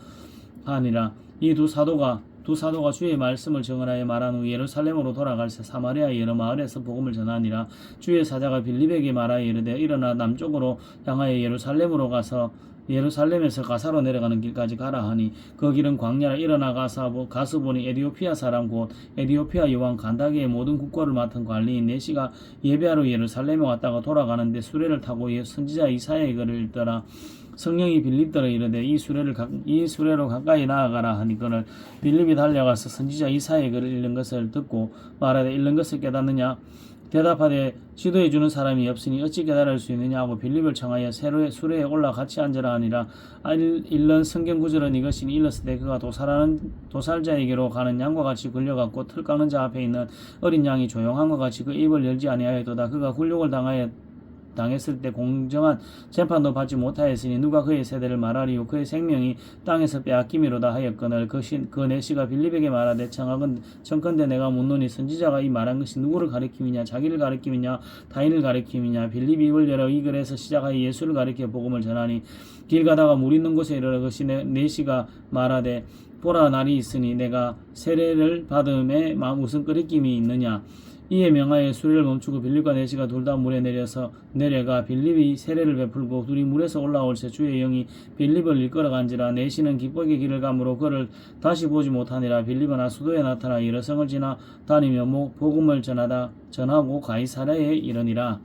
하니라. 이 두 사도가 주의 말씀을 정언하여 말한 후 예루살렘으로 돌아갈새 사마리아의 여러 마을에서 복음을 전하니라. 주의 사자가 빌립에게 말하여 이르되 일어나 남쪽으로 향하여 예루살렘에서 가사로 내려가는 길까지 가라 하니 그 길은 광야라. 일어나 가서 보니 에디오피아 사람 곧 에디오피아 여왕 간다게의 모든 국고를 맡은 관리인 내시가 예배하러 예루살렘에 왔다가 돌아가는데 수레를 타고 선지자 이사야의 글을 읽더라. 성령이 빌립더러 이르되 이 수레로 가까이 나아가라 하니 그를 빌립이 달려가서 선지자 이사야의 글을 읽는 것을 듣고 말하되 읽는 것을 깨닫느냐 대답하되 지도해 주는 사람이 없으니 어찌 깨달을 수 있느냐 하고 빌립을 청하여 수레에 올라 같이 앉으라 하니라. 읽는 성경 구절은 이것이니 일렀으되 그가 도살자에게로 가는 양과 같이 끌려갔고 틀 깎는 자 앞에 있는 어린 양이 조용함과 같이 그 입을 열지 아니하였도다. 그가 굴욕을 당했을 때 공정한 재판도 받지 못하였으니 누가 그의 세대를 말하리요. 그의 생명이 땅에서 빼앗김이로다 하였거늘 그 내시가 빌립에게 말하되 청컨대 내가 묻노니 선지자가 이 말한 것이 누구를 가리킴이냐 자기를 가리킴이냐 타인을 가리킴이냐. 빌립이 입을 열어 이 글에서 시작하여 예수를 가리켜 복음을 전하니 길 가다가 물 있는 곳에 이르러 그것이 내시가 말하되 보라 날이 있으니 내가 세례를 받음에 무슨 끄리낌이 있느냐. 이에 명하여 수레를 멈추고 빌립과 내시가 둘 다 물에 내려가 빌립이 세례를 베풀고 둘이 물에서 올라올새 주의 영이 빌립을 이끌어간지라. 내시는 기쁘게 길을 가므로 그를 다시 보지 못하니라. 빌립은 아수도에 나타나 여러 성을 지나 다니며 복음을 전하고 가이사랴에 이르니라.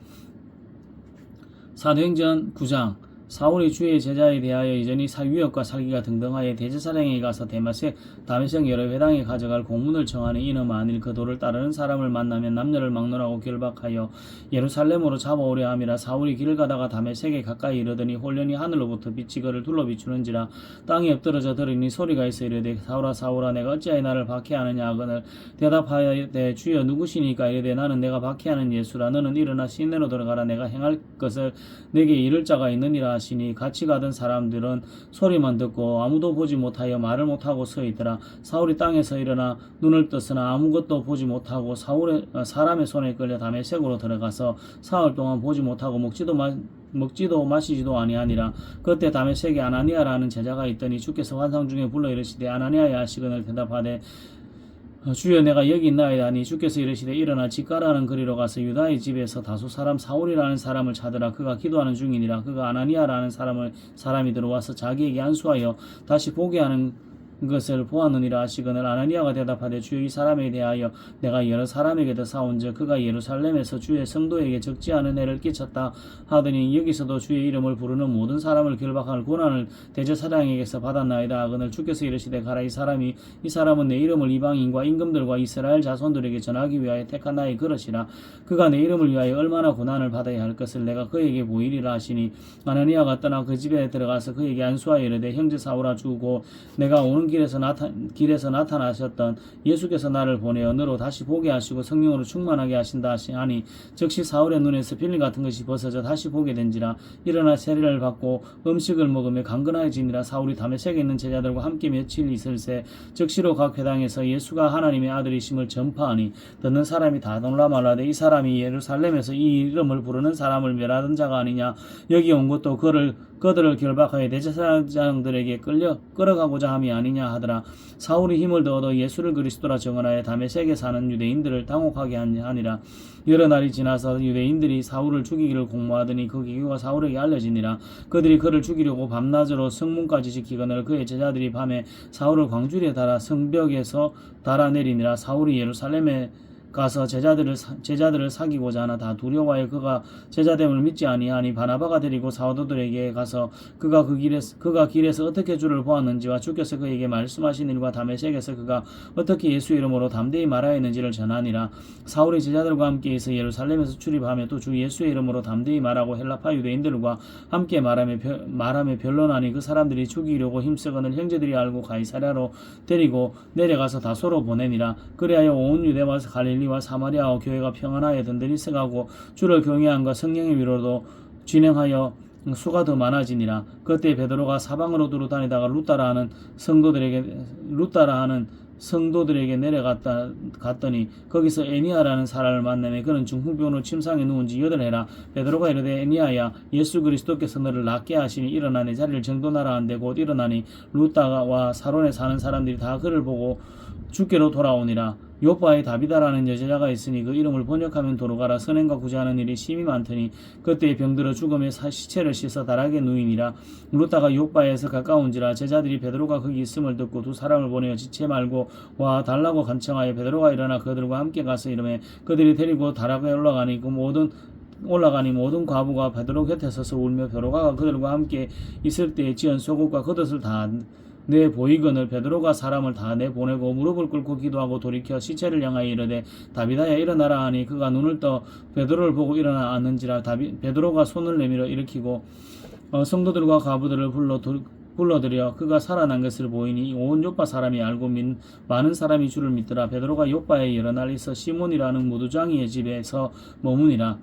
사도행전 9장 사울이 주의 제자에 대하여 이전이 위협과 사기가 등등하여 대제사장에게 가서 다메섹 여러 회당에 가져갈 공문을 청하니 이는 만일 그 도를 따르는 사람을 만나면 남녀를 막론하고 결박하여 예루살렘으로 잡아오려 함이라. 사울이 길을 가다가 다메섹에 가까이 이르더니 홀련히 하늘로부터 빛이 그를 둘러 비추는지라. 땅에 엎드러져 들으니 소리가 있어 이르되 사울아 사울아 내가 어찌하여 나를 박해하느냐 하거늘 대답하되 주여 누구시니까 이르되 나는 내가 박해하는 예수라. 너는 일어나 시내로 들어가라. 내가 행할 것을 내게 이를 자가 있느니라 하시니 같이 가던 사람들은 소리만 듣고 아무도 보지 못하여 말을 못하고 서 있더라. 사울이 땅에서 일어나 눈을 떴으나 아무것도 보지 못하고 사람의 손에 끌려 다메섹으로 들어가서 사흘 동안 보지 못하고 먹지도 마시지도 아니하니라. 그때 다메섹에 아나니아라는 제자가 있더니 주께서 환상 중에 불러 이르시되 아나니아야 하시거늘 대답하되 주여 내가 여기 있나이다 하니 주께서 이르시되 일어나 집가라는 거리로 가서 유다의 집에서 다소 사람 사울이라는 사람을 찾으라. 그가 기도하는 중이니라. 그가 아나니아라는 사람이 들어와서 자기에게 안수하여 다시 보게 하는 것을 보았느니라 하시거늘 아나니아가 대답하되 주여 이 사람에 대하여 내가 여러 사람에게도 사온즉 그가 예루살렘에서 주의 성도에게 적지 않은 해를 끼쳤다 하더니 여기서도 주의 이름을 부르는 모든 사람을 결박할 권한을 대제사장에게서 받았나이다 하거늘 주께서 이르시되 가라 이 사람은 내 이름을 이방인과 임금들과 이스라엘 자손들에게 전하기 위하여 택한 나의 그릇이라 그가 내 이름을 위하여 얼마나 고난을 받아야 할 것을 내가 그에게 보이리라 하시니 아나니아가 떠나 그 집에 들어가서 그에게 안수하여 이르되 형제 사울아 주고 내가 오는 길에서 나타나셨던 예수께서 나를 보내어 너로 다시 보게 하시고 성령으로 충만하게 하신다 하니 즉시 사울의 눈에서 빌리 같은 것이 벗어져 다시 보게 된지라 일어나 세례를 받고 음식을 먹으며 강건하여지니라 사울이 다메섹에 있는 제자들과 함께 며칠 있을새 즉시로 각 회당에서 예수가 하나님의 아들이심을 전파하니 듣는 사람이 다 놀라 말하되 이 사람이 예루살렘에서 이 이름을 부르는 사람을 멸하던 자가 아니냐 여기 온 것도 그들을 결박하여 대제사장들에게 끌어가고자 함이 아니냐 하더라. 사울이 힘을 얻어 예수를 그리스도라 정언하여 다메섹에 사는 유대인들을 당혹하게 하니라. 여러 날이 지나서 유대인들이 사울을 죽이기를 공모하더니 그 계교가 사울에게 알려지니라. 그들이 그를 죽이려고 밤낮으로 성문까지 지키거늘 그의 제자들이 밤에 사울을 광주리에 달아 성벽에서 달아내리니라. 사울이 예루살렘에 가서 제자들을 사귀고자 하나 다 두려워하여 그가 제자됨을 믿지 아니하니 바나바가 데리고 사도들에게 가서 그가 길에서 어떻게 주를 보았는지와 주께서 그에게 말씀하신 일과 다메섹에서 그가 어떻게 예수 이름으로 담대히 말하였는지를 전하니라. 사울이 제자들과 함께 있어 예루살렘에서 출입하며 또 주 예수의 이름으로 담대히 말하고 헬라파 유대인들과 함께 말하며 변론하니 그 사람들이 죽이려고 힘쓰거늘 형제들이 알고 가이사랴로 데리고 내려가서 다소로 보내니라. 그리하여 온 유대와 갈릴리와 사마리아와 교회가 평안하여 든든히 서가고 주를 경외함과 성령의 위로도 진행하여 수가 더 많아지니라. 그때 베드로가 사방으로 두루 다니다가 루따라 하는 성도들에게 갔더니 거기서 애니아라는 사람을 만나매 그는 중풍병으로 침상에 누운 지 8해라. 베드로가 이르되 애니아야 예수 그리스도께서 너를 낫게 하시니 일어나 내 자리를 정돈하라 한데 곧 일어나니 루따와 사론에 사는 사람들이 다 그를 보고 주께로 돌아오니라. 요바에 다비다라는 여자가 있으니 그 이름을 번역하면 도로가라. 선행과 구제하는 일이 심히 많더니 그때에 병들어 죽음의 시체를 씻어 다락에 누이니라. 루따가 요바에서 가까운지라. 제자들이 베드로가 거기 있음을 듣고 두 사람을 보내어 지체 말고 와 달라고 간청하여 베드로가 일어나 그들과 함께 가서 이르매 그들이 데리고 다락에 올라가니 모든 과부가 베드로 곁에 서서 울며 베드로가 그들과 함께 있을 때에 지은 속옷과 겉옷을 다 내 보이거늘 베드로가 사람을 다 내보내고 무릎을 꿇고 기도하고 돌이켜 시체를 향하여 이르되 다비다야 일어나라 하니 그가 눈을 떠 베드로를 보고 일어나 앉는지라. 베드로가 손을 내밀어 일으키고 성도들과 과부들을 불러들여 그가 살아난 것을 보이니 온 요파 사람이 알고 많은 사람이 주를 믿더라. 베드로가 요파에 여러 날 있어 시몬이라는 무두장이의 집에서 머무니라.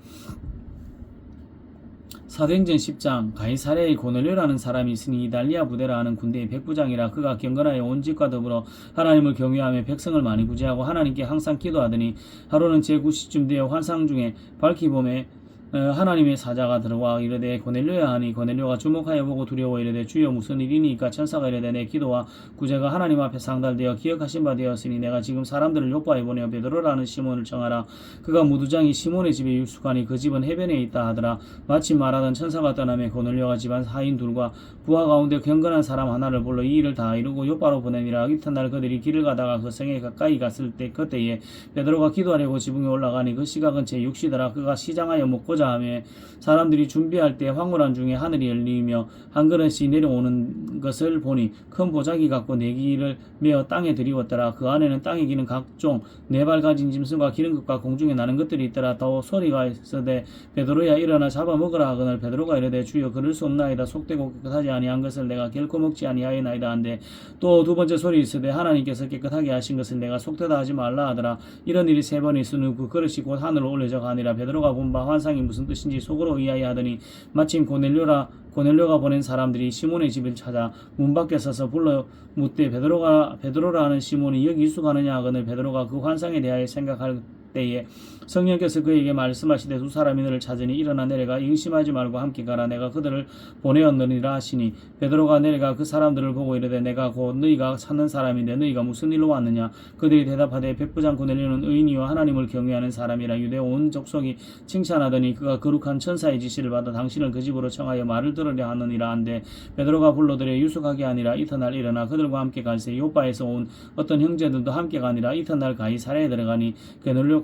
사도행전 10장 가이사랴의 고넬료라는 사람이 있으니 이달리아 부대라 하는 군대의 백부장이라. 그가 경건하여 온 집과 더불어 하나님을 경외하며 백성을 많이 구제하고 하나님께 항상 기도하더니 하루는 제9시쯤 되어 환상 중에 밝히 보매 하나님의 사자가 들어와 이르되 고넬료야 하니 고넬료가 주목하여 보고 두려워 이르되 주여 무슨 일이니까 천사가 이르되 내 기도와 구제가 하나님 앞에 상달되어 기억하신 바 되었으니 내가 지금 사람들을 요파에 보내어 베드로라는 시몬을 청하라. 그가 무두장이 시몬의 집에 유숙하니 그 집은 해변에 있다 하더라. 마침 말하던 천사가 떠나매 고넬료가 집안 하인 둘과 부하 가운데 경건한 사람 하나를 불러 이 일을 다 이루고 요파로 보내니라. 이튿날 그들이 길을 가다가 그 성에 가까이 갔을 때 그때에 베드로가 기도하려고 지붕에 올라가니 그 시각은 제6시더라. 그가 시장하여 먹고자 하며 사람들이 준비할 때 황홀한 중에 하늘이 열리며 한 그릇이 내려오는 것을 보니 큰 보자기 같고 내기를 메어 땅에 들이웠더라. 그 안에는 땅에 기는 각종 4발 가진 짐승과 기는 것과 공중에 나는 것들이 있더라. 또 소리가 있으되 베드로야 일어나 잡아 먹으라 하거늘 베드로가 이르되 주여 그럴 수 없나이다. 속되고 깨끗하지 아니한 것을 내가 결코 먹지 아니하였나이다 한데 또 두 번째 소리 있으되 하나님께서 깨끗하게 하신 것을 내가 속되다 하지 말라 하더라. 이런 일이 3번 있으니 그 그릇이 곧 하늘로 올려져 가니라. 베드로가 본 바 환상이 무슨 뜻인지 속으로 의아해하더니 마침 고넬료가 보낸 사람들이 시몬의 집을 찾아 문 밖에 서서 불러 묻되 베드로라 하는 시몬이 여기 유숙하느냐 하거늘 베드로가 그 환상에 대하여 생각할 때에 성령께서 그에게 말씀하시되 두 사람이 너를 찾으니 일어나 내려가 의심하지 말고 함께 가라. 내가 그들을 보내었느니라 하시니 베드로가 내려가 그 사람들을 보고 이르되 내가 곧 너희가 찾는 사람인데 너희가 무슨 일로 왔느냐. 그들이 대답하되 백부장 고넬료는 의인이요 하나님을 경외하는 사람이라. 유대 온 족속이 칭찬하더니 그가 거룩한 천사의 지시를 받아 당신을 그 집으로 청하여 말을 들으려 하느니라 한데 베드로가 불러들여 유숙하게 아니라 이튿날 일어나 그들과 함께 갈새 요바에서 온 어떤 형제들도 함께 가니라. 이튿날 가이사랴에 들어가니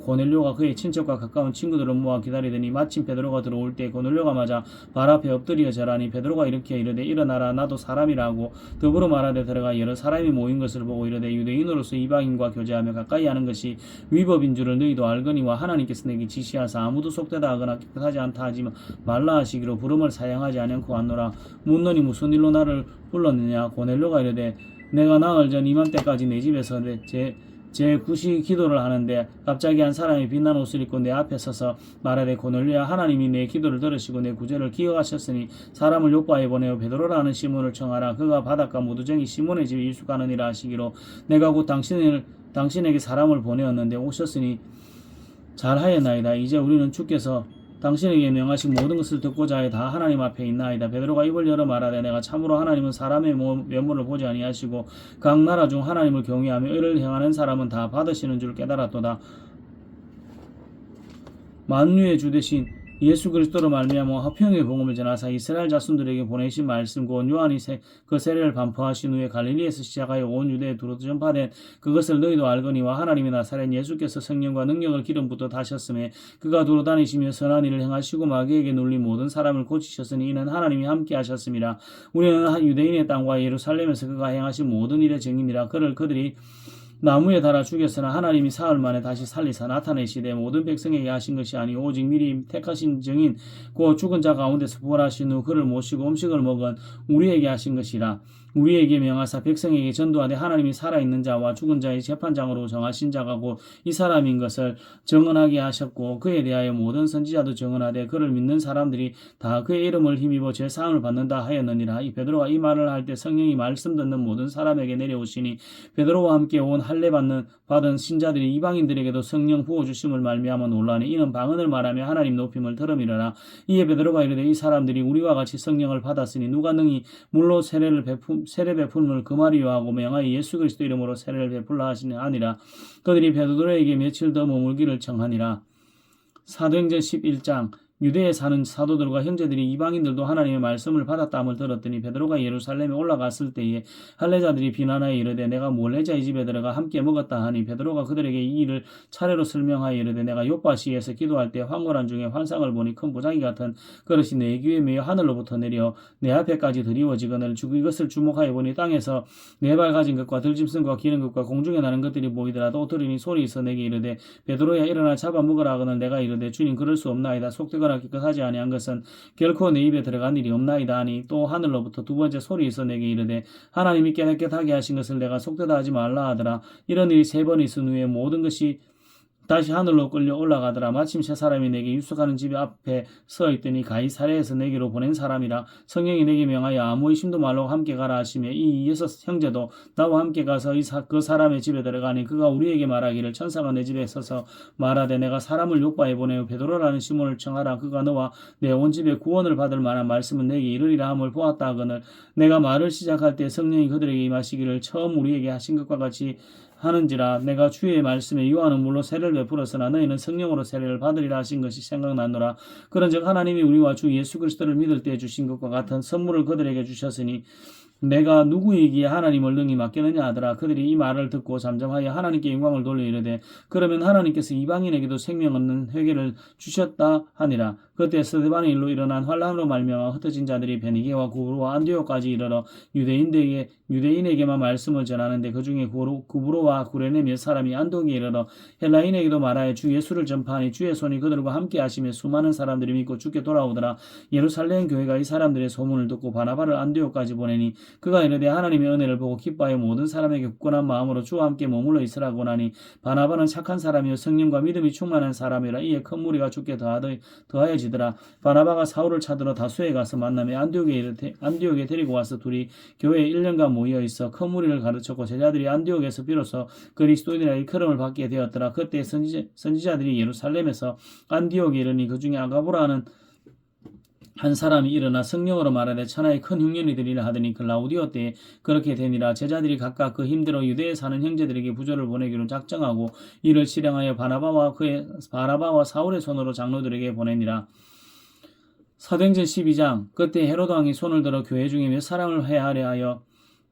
고넬료가 그의 친척과 가까운 친구들을 모아 기다리더니 마침 베드로가 들어올 때 고넬료가 맞아 발 앞에 엎드려 절하니 베드로가 이렇게 이르되 일어나라 나도 사람이라 하고 더불어 말하되 들어가 여러 사람이 모인 것을 보고 이르되 유대인으로서 이방인과 교제하며 가까이 하는 것이 위법인 줄을 너희도 알거니와 하나님께서 내게 지시하사 아무도 속되다 하거나 깨끗하지 않다 하지 말라 하시기로 부름을 사양하지 않고 왔노라. 묻노니 무슨 일로 나를 불렀느냐. 고넬료가 이르되 내가 나흘 전 이맘때까지 내 집에서 제 구시 기도를 하는데 갑자기 한 사람이 빛난 옷을 입고 내 앞에 서서 말하되 고넬료야 하나님이 내 기도를 들으시고 내 구제를 기억하셨으니 사람을 요바에 보내어 베드로라는 시몬을 청하라. 그가 바닷가 무두쟁이 시몬의 집에 일숙하느니라 하시기로 내가 곧 당신에게 사람을 보내었는데 오셨으니 잘하였나이다. 이제 우리는 주께서 당신에게 명하신 모든 것을 듣고자 해 다 하나님 앞에 있나이다. 베드로가 입을 열어 말하되 내가 참으로 하나님은 사람의 면모를 보지 아니하시고 각 나라 중 하나님을 경외하며 의를 행하는 사람은 다 받으시는 줄 깨달았도다. 만유의 주 되신 예수 그리스도로 말미암아 화평의 복음을 전하사 이스라엘 자손들에게 보내신 말씀 곧 요한이 그 세례를 반포하신 후에 갈릴리에서 시작하여 온 유대에 두루 전파된 그것을 너희도 알거니와 하나님의 나사렛 예수께서 성령과 능력을 기름 붓듯 하셨음에 그가 두루 다니시며 선한 일을 행하시고 마귀에게 눌린 모든 사람을 고치셨으니 이는 하나님이 함께 하셨음이라. 우리는 유대인의 땅과 예루살렘에서 그가 행하신 모든 일의 증인이라. 그들이 나무에 달아 죽였으나 하나님이 사흘 만에 다시 살리사 나타내시되 모든 백성에게 하신 것이 아니오 오직 미리 택하신 증인 곧 죽은 자 가운데서 부활하신 후 그를 모시고 음식을 먹은 우리에게 하신 것이라. 우리에게 명하사 백성에게 전도하되 하나님이 살아있는 자와 죽은 자의 재판장으로 정하신 자가 곧 이 사람인 것을 증언하게 하셨고 그에 대하여 모든 선지자도 증언하되 그를 믿는 사람들이 다 그의 이름을 힘입어 제사함을 받는다 하였느니라. 이 베드로가 이 말을 할 때 성령이 말씀 듣는 모든 사람에게 내려오시니 베드로와 함께 온 할례 받은 신자들이 이방인들에게도 성령 부어 주심을 말미암아 놀라니 이는 방언을 말하며 하나님 높임을 들음이러라. 이에 베드로가 이르되 이 사람들이 우리와 같이 성령을 받았으니 누가 능히 물로 세례 베품을 금하리요 하고 명하여 예수 그리스도 이름으로 세례를 베풀라 하시니 아니라. 그들이 베드로에게 며칠 더 머물기를 청하니라. 사도행전 11장 유대에 사는 사도들과 형제들이 이방인들도 하나님의 말씀을 받았다함을 들었더니 베드로가 예루살렘에 올라갔을 때에 할례자들이 비난하여 이르되 내가 몰래자의 집에 들어가 함께 먹었다 하니 베드로가 그들에게 이 일을 차례로 설명하여 이르되 내가 요바시에서 기도할 때 황홀한 중에 환상을 보니 큰 보자기 같은 그릇이 내 귀에 매여 하늘로부터 내려 내 앞에까지 드리워지거늘 이것을 주목하여 보니 땅에서 네 발 가진 것과 들짐승과 기는 것과 공중에 나는 것들이 보이더라. 또 들으니 소리 있어 내게 이르되 베드로야 일어나 잡아 먹으라 하거늘 내가 이르되 주님 그럴 수 없나이다. 속되거나 깨끗하지 아니한 것은 결코 내 입에 들어간 일이 없나이다 하니 또 하늘로부터 두 번째 소리 있어 내게 이르되 하나님이 깨끗하게 하신 것을 내가 속되다 하지 말라 하더라. 이런 일이 세 번 있은 후에 모든 것이 다시 하늘로 끌려 올라가더라. 마침 세 사람이 내게 유숙하는 집 앞에 서 있더니 가이사랴에서 내게로 보낸 사람이라. 성령이 내게 명하여 아무 의심도 말고 함께 가라 하시며 이 여섯 형제도 나와 함께 가서 그 사람의 집에 들어가니 그가 우리에게 말하기를 천사가 내 집에 서서 말하되 내가 사람을 요바에 보내어 베드로라는 시몬을 청하라. 그가 너와 내 온 집에 구원을 받을 만한 말씀은 내게 이르리라 함을 보았다 하거늘 내가 말을 시작할 때 성령이 그들에게 임하시기를 처음 우리에게 하신 것과 같이 하는지라. 내가 주의 말씀에 요한은 물로 세례를 베풀었으나 너희는 성령으로 세례를 받으리라 하신 것이 생각나노라. 그런즉 하나님이 우리와 주 예수 그리스도를 믿을 때 주신 것과 같은 선물을 그들에게 주셨으니 내가 누구에게 하나님을 능히 맡기느냐 하더라. 그들이 이 말을 듣고 잠잠하여 하나님께 영광을 돌려 이르되 그러면 하나님께서 이방인에게도 생명 없는 회개를 주셨다 하니라. 그때 스데반의 일로 일어난 환란으로 말미암아 흩어진 자들이 베니게와 구브로와 안디오까지 이르러 유대인에게만 말씀을 전하는데 그중에 구브로와 구레네 몇 사람이 안동에 이르러 헬라인에게도 말하여 주 예수를 전파하니 주의 손이 그들과 함께 하시며 수많은 사람들이 믿고 주께 돌아오더라. 예루살렘 교회가 이 사람들의 소문을 듣고 바나바를 안디오까지 보내니 그가 이르되 하나님의 은혜를 보고 기뻐하여 모든 사람에게 굳건한 마음으로 주와 함께 머물러 있으라고 하니 바나바는 착한 사람이요 성령과 믿음이 충만한 사람이라. 이에 큰 무리가 주께 더하여지더라. 바나바가 사울을 찾으러 다수에 가서 만나며 안디옥에 데리고 와서 둘이 교회에 1년간 모여 있어 큰 무리를 가르쳤고 제자들이 안디옥에서 비로소 그리스도인이라 일컬음을 받게 되었더라. 그때 선지자들이 예루살렘에서 안디옥에 이르니 그 중에 아가보라는 한 사람이 일어나 성령으로 말하되 천하의 큰 흉년이 되리라 하더니 글라우디오 때에 그렇게 되니라. 제자들이 각각 그 힘대로 유대에 사는 형제들에게 부조를 보내기로 작정하고 이를 실행하여 바나바와 사울의 손으로 장로들에게 보내니라. 사도행전 12장. 그때 헤로드 왕이 손을 들어 교회 중에 몇 사람을 회하려 하여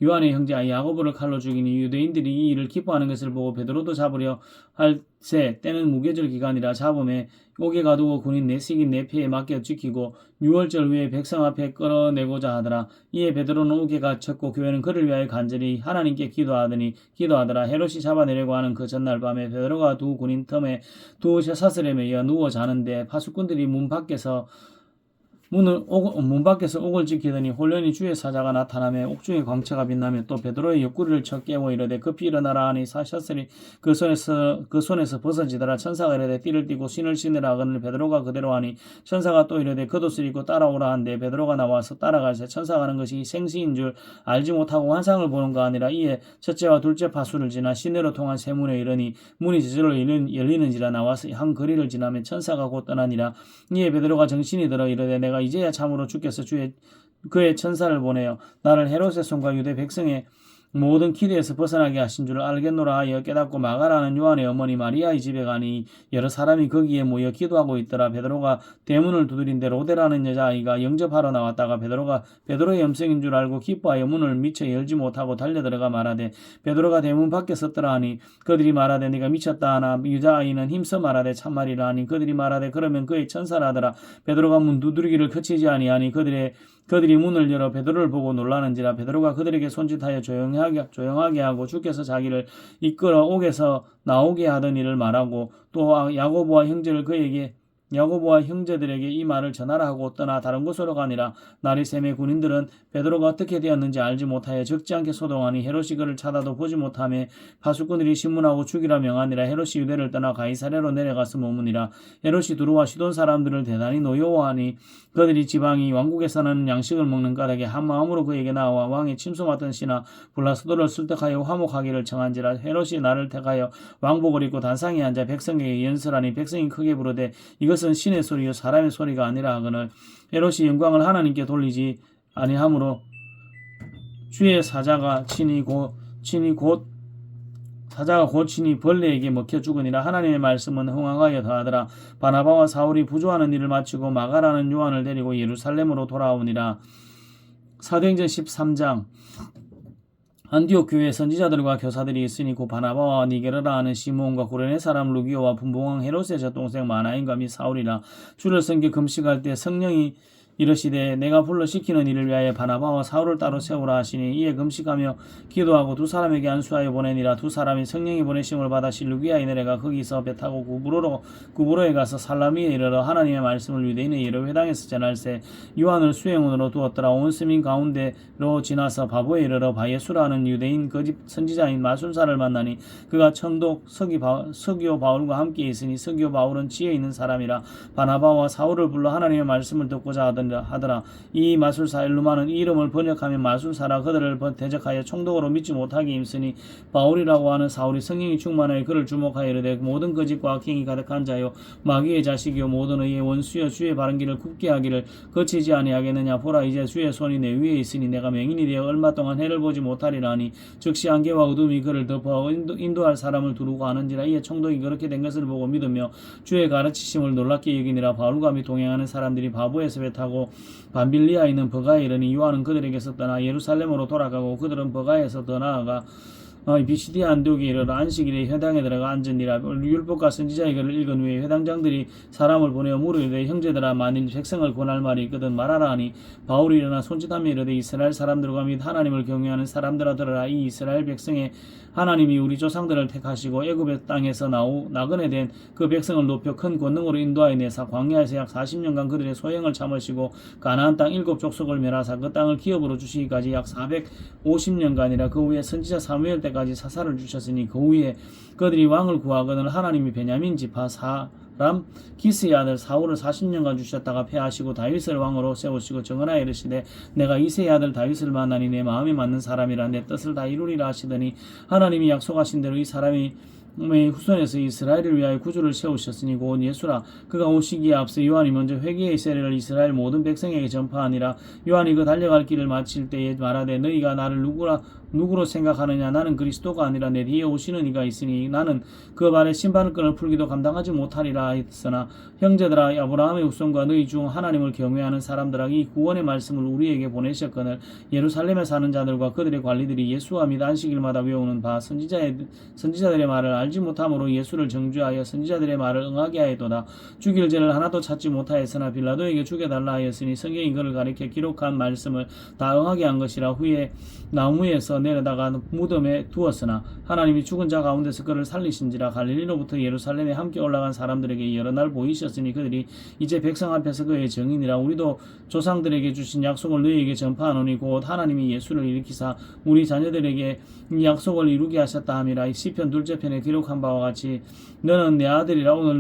요한의 형제 야고보를 칼로 죽이니 유대인들이 이 일을 기뻐하는 것을 보고 베드로도 잡으려 할새 때는 무교절 기간이라 잡음에 옥에 가두고 군인 내식인 내패에 맡겨 지키고 6월절 후에 백성 앞에 끌어내고자 하더라. 이에 베드로는 옥에 갇혔고 교회는 그를 위하여 간절히 하나님께 기도하더라. 헤롯이 잡아내려고 하는 그 전날 밤에 베드로가 두 군인 틈에 두 사슬에 매여 누워 자는데 파수꾼들이 문 밖에서 옥을 지키더니 홀련히 주의 사자가 나타나며 옥중의 광채가 빛나며 또 베드로의 옆구리를 쳐 깨워 이르되 급히 일어나라 하니 사샤슬이 그 손에서 벗어지더라. 천사가 이르되 띠를 띠고 신을 신으라 하거늘 베드로가 그대로 하니 천사가 또 이르되 겉옷을 입고 따라오라 한데 베드로가 나와서 따라갈새 천사가 하는 것이 생시인 줄 알지 못하고 환상을 보는가 아니라 이에 첫째와 둘째 파수를 지나 시내로 통한 세문에 이르니 문이 저절로 열리는지라 나와서 한 거리를 지나며 천사가 곧 떠나니라. 이에 베드로가 정신이 들어 이르되 내가 이제야 참으로 주께서 그의 천사를 보내어 나를 헤롯의 손과 유대 백성의 모든 기대에서 벗어나게 하신 줄을 알겠노라 하여 깨닫고 마가라는 요한의 어머니 마리아의 집에 가니 여러 사람이 거기에 모여 기도하고 있더라. 베드로가 대문을 두드린데 로데라는 여자아이가 영접하러 나왔다가 베드로가 베드로의 음성인 줄 알고 기뻐하여 문을 미처 열지 못하고 달려들어가 말하되 베드로가 대문 밖에 섰더라 하니 그들이 말하되 네가 미쳤다 하나 여자아이는 힘써 말하되 참말이라 하니 그들이 말하되 그러면 그의 천사라 하더라. 베드로가 문 두드리기를 그치지 아니하니 그들이 문을 열어 베드로를 보고 놀라는지라. 베드로가 그들에게 손짓하여 조용하게 하고 주께서 자기를 이끌어 옥에서 나오게 하던 일을 말하고 또 야고보와 형제들에게 이 말을 전하라 하고 떠나 다른 곳으로 가니라. 날이 새매 군인들은 베드로가 어떻게 되었는지 알지 못하여 적지 않게 소동하니 헤롯이 그를 찾아도 보지 못하며 파수꾼들이 신문하고 죽이라 명하니라. 헤롯이 유대를 떠나 가이사랴로 내려가서 머무니라. 헤롯이 두루와 시돈 사람들을 대단히 노여워하니 그들이 지방이 왕국에서는 양식을 먹는 까닭에 한 마음으로 그에게 나와 왕의 침소 맡은 시나 블라스도를 술떡하여 화목하기를 청한지라. 헤롯이 나를 택하여 왕복을 입고 단상에 앉아 백성에게 연설하니 백성이 크게 부르되 이것은 신의 소리요 사람의 소리가 아니라 하거늘 헤롯이 영광을 하나님께 돌리지 아니하므로 주의 사자가 곧 친히 벌레에게 먹혀 죽으니라. 하나님의 말씀은 흥황하여 더하더라. 바나바와 사울이 부조하는 일을 마치고 마가라는 요한을 데리고 예루살렘으로 돌아오니라. 사도행전 13장. 안디옥 교회에 선지자들과 교사들이 있으니 곧 바나바와 니게르라 하는 시몬과 구레네 사람 루기오와 분봉왕 헤롯의 젖동생 마나인과 및 사울이라. 주를 섬겨 금식할 때 성령이 이르시되 내가 불러 시키는 일을 위하여 바나바와 사울을 따로 세우라 하시니 이에 금식하며 기도하고 두 사람에게 안수하여 보내니라. 두 사람이 성령이 보내심을 받아 실루기아에 내려가 거기서 배 타고 구브로에 가서 살라미에 이르러 하나님의 말씀을 유대인의 여러 회당에서 전할세 요한을 수행원으로 두었더라. 온 스민 가운데로 지나서 바보에 이르러 바예수라는 유대인 거짓 선지자인 마술사를 만나니 그가 청독 서기오 바울과 함께 있으니 서기오 바울은 지혜 있는 사람이라. 바나바와 사울을 불러 하나님의 말씀을 듣고자 하더라. 이 마술사 엘루마는 이 이름을 번역하면 마술사라. 그들을 대적하여 총독으로 믿지 못하게 힘쓰니 바울이라고 하는 사울이 성령이 충만하여 그를 주목하여 이르되 모든 거짓과 악행이 가득한 자요 마귀의 자식이요 모든 의의 원수여 주의 바른 길을 굽게 하기를 거치지 아니하겠느냐. 보라 이제 주의 손이 내 위에 있으니 내가 맹인이 되어 얼마 동안 해를 보지 못하리라 하니 즉시 안개와 어둠이 그를 덮어 인도할 사람을 두르고 하는지라. 이에 총독이 그렇게 된 것을 보고 믿으며 주의 가르치심을 놀랍게 여기니라. 바울과 및 동행하는 사람들이 바보에서 배 타고 밤빌리아에 있는 버가에 이르니 요한은 그들에게서 떠나 예루살렘으로 돌아가고 그들은 버가에서 더 나아가 비시디아 안디옥에 이르러 안식일에 회당에 들어가 앉으니라. 율법과 선지자의 글을 읽은 후에 회당장들이 사람을 보내어 물으되 형제들아 만일 백성을 권할 말이 있거든 말하라 하니 바울이 일어나 손짓하며 이르되 이스라엘 사람들과 및 하나님을 경외하는 사람들아 들으라. 이 이스라엘 백성의 하나님이 우리 조상들을 택하시고 애굽의 땅에서 나그네 된 그 백성을 높여 큰 권능으로 인도하여 내사 광야에서 약 40년간 그들의 소행을 참으시고 가나안 땅 7 족속을 멸하사 그 땅을 기업으로 주시기까지 약 450년간이라. 그 후에 선지자 사무엘 때까지 사사를 주셨으니 그 후에 그들이 왕을 구하거늘 하나님이 베냐민 지파 사람 기스의 아들 사울을 40년간 주셨다가 패하시고 다윗을 왕으로 세우시고 정언하여 이르시되 내가 이새의 아들 다윗을 만나니 내 마음에 맞는 사람이라 내 뜻을 다 이루리라 하시더니 하나님이 약속하신 대로 이 사람이 후손에서 이스라엘을 위하여 구주를 세우셨으니 곧 예수라. 그가 오시기에 앞서 요한이 먼저 회개의 세례를 이스라엘 모든 백성에게 전파하니라. 요한이 그 달려갈 길을 마칠 때에 말하되 너희가 나를 누구라 누구로 생각하느냐? 나는 그리스도가 아니라 내 뒤에 오시는 이가 있으니 나는 그 발에 신발을 끈을 풀기도 감당하지 못하리라 했으나 형제들아, 아브라함의 후손과 너희 중 하나님을 경외하는 사람들아, 이 구원의 말씀을 우리에게 보내셨거늘 예루살렘에 사는 자들과 그들의 관리들이 예수와 및 안식일마다 외우는 바 선지자들의 말을 알지 못함으로 예수를 정죄하여 선지자들의 말을 응하게 하였도다. 죽일 죄를 하나도 찾지 못하였으나 빌라도에게 죽여달라 하였으니 성경이 그를 가리켜 기록한 말씀을 다 응하게 한 것이라. 후에 나무에서 내려다가 무덤에 두었으나 하나님이 죽은 자 가운데서 그를 살리신지라. 갈릴리로부터 예루살렘에 함께 올라간 사람들에게 여러 날 보이셨으니 그들이 이제 백성 앞에서 그의 증인이라. 우리도 조상들에게 주신 약속을 너희에게 전파하노니 곧 하나님이 예수를 일으키사 우리 자녀들에게 이 약속을 이루게 하셨다 함이라. 시편 둘째 편에 기록한 바와 같이 너는 내 아들이라 오늘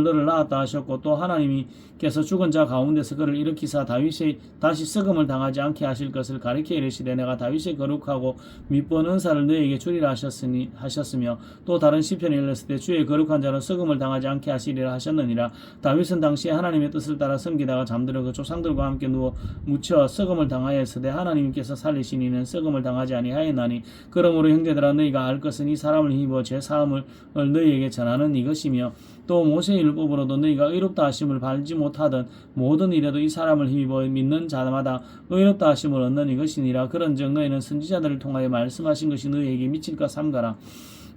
너를 낳았다 하셨고, 또 하나님께서 죽은 자 가운데서 그를 일으키사 다윗이 다시 썩음을 당하지 않게 하실 것을 가리켜 이르시되 내가 다윗의 거룩하고 밑본 은사를 너에게 주리라 하셨으며, 또 다른 시편에 일렀을 때 주의 거룩한 자는 썩음을 당하지 않게 하시리라 하셨느니라. 다윗은 당시에 하나님의 뜻을 따라 섬기다가 잠들어 그 조상들과 함께 누워 묻혀 썩음을 당하였으되 하나님께서 살리신 이는 썩음을 당하지 아니하였나니, 그러므로 형제들아, 너희가 알 것은 이 사람을 힘입어 제 사함을 너희에게 전하는 이것이며, 또 모세의 율법으로도 너희가 의롭다 하심을 받지 못하던 모든 일에도 이 사람을 힘입어 믿는 자마다 의롭다 하심을 얻는 이것이니라. 그런즉 너희는 선지자들을 통하여 말씀하신 것이 너희에게 미칠까 삼가라.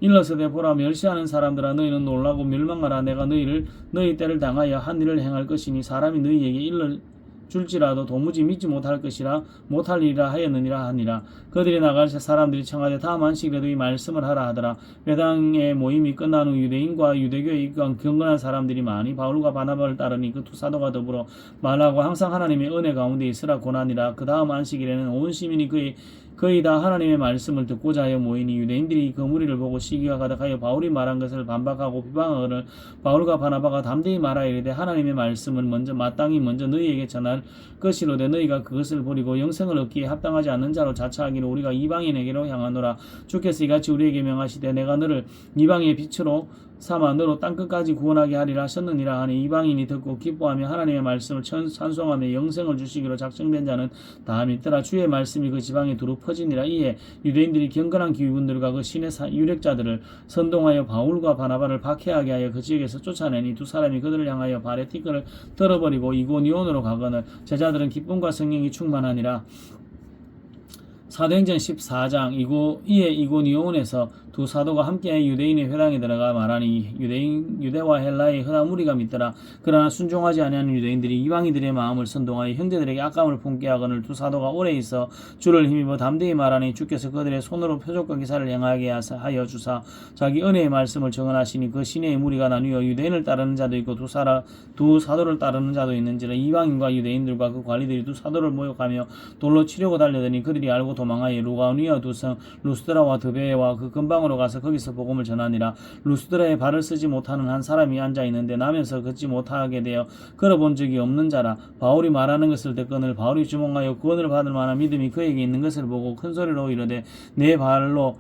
일러서되 보라, 멸시하는 사람들아, 너희는 놀라고 멸망하라. 내가 너희 때를 당하여 한 일을 행할 것이니 사람이 너희에게 줄지라도 도무지 믿지 못할 일이라 하였느니라 하니라. 그들이 나갈 때 사람들이 청하되 다음 안식일에도 이 말씀을 하라 하더라. 회당의 모임이 끝난 후 유대인과 유대교에 입교한 경건한 사람들이 많이 바울과 바나바를 따르니 그 두 사도가 더불어 말하고 항상 하나님의 은혜 가운데 있으라 고나니라. 그 다음 안식일에는 온 시민이 거의 다 하나님의 말씀을 듣고자 하여 모이니 유대인들이 그 무리를 보고 시기가 가득하여 바울이 말한 것을 반박하고 비방하거늘 바울과 바나바가 담대히 말하여 이르되 하나님의 말씀을 마땅히 먼저 너희에게 전할 것이로되 너희가 그것을 버리고 영생을 얻기에 합당하지 않는 자로 자처하기를 우리가 이방인에게로 향하노라. 주께서 이같이 우리에게 명하시되 내가 너를 이방의 빛으로 삼아 너로 땅끝까지 구원하게 하리라 하셨느니라 하니, 이방인이 듣고 기뻐하며 하나님의 말씀을 찬송하며 영생을 주시기로 작정된 자는 다 믿더라. 주의 말씀이 그 지방에 두루 퍼지니라. 이에 유대인들이 경건한 기후분들과 그 신의 유력자들을 선동하여 바울과 바나바를 박해하게 하여 그 지역에서 쫓아내니 두 사람이 그들을 향하여 발에 티끌을 떨어버리고 이고니온으로 가거늘 제자들은 기쁨과 성령이 충만하니라. 사도행전 14장. 이에 이고니온에서 두 사도가 함께 유대인의 회당에 들어가 말하니 유대와 헬라의 흔한 무리가 믿더라. 그러나 순종하지 아니하는 유대인들이 이방인들의 마음을 선동하여 형제들에게 악감을 품게 하거늘 두 사도가 오래 있어 주를 힘입어 담대히 말하니 주께서 그들의 손으로 표적과 기사를 행하게 하여 주사 자기 은혜의 말씀을 정언하시니 그 시내의 무리가 나뉘어 유대인을 따르는 자도 있고 두 사도를 따르는 자도 있는지라. 이방인과 유대인들과 그 관리들이 두 사도를 모욕하며 돌로 치려고 달려드니 그들이 알고 도망하여 루가오니아 두 성 루스드라와 드베와 그 근방으로 가서 거기서 복음을 전하니라. 루스드라에 발을 쓰지 못하는 한 사람이 앉아 있는데 나면서 걷지 못하게 되어 걸어본 적이 없는 자라. 바울이 말하는 것을 듣거늘 바울이 주목하여 구원을 받을 만한 믿음이 그에게 있는 것을 보고 큰 소리로 이르되 내 발로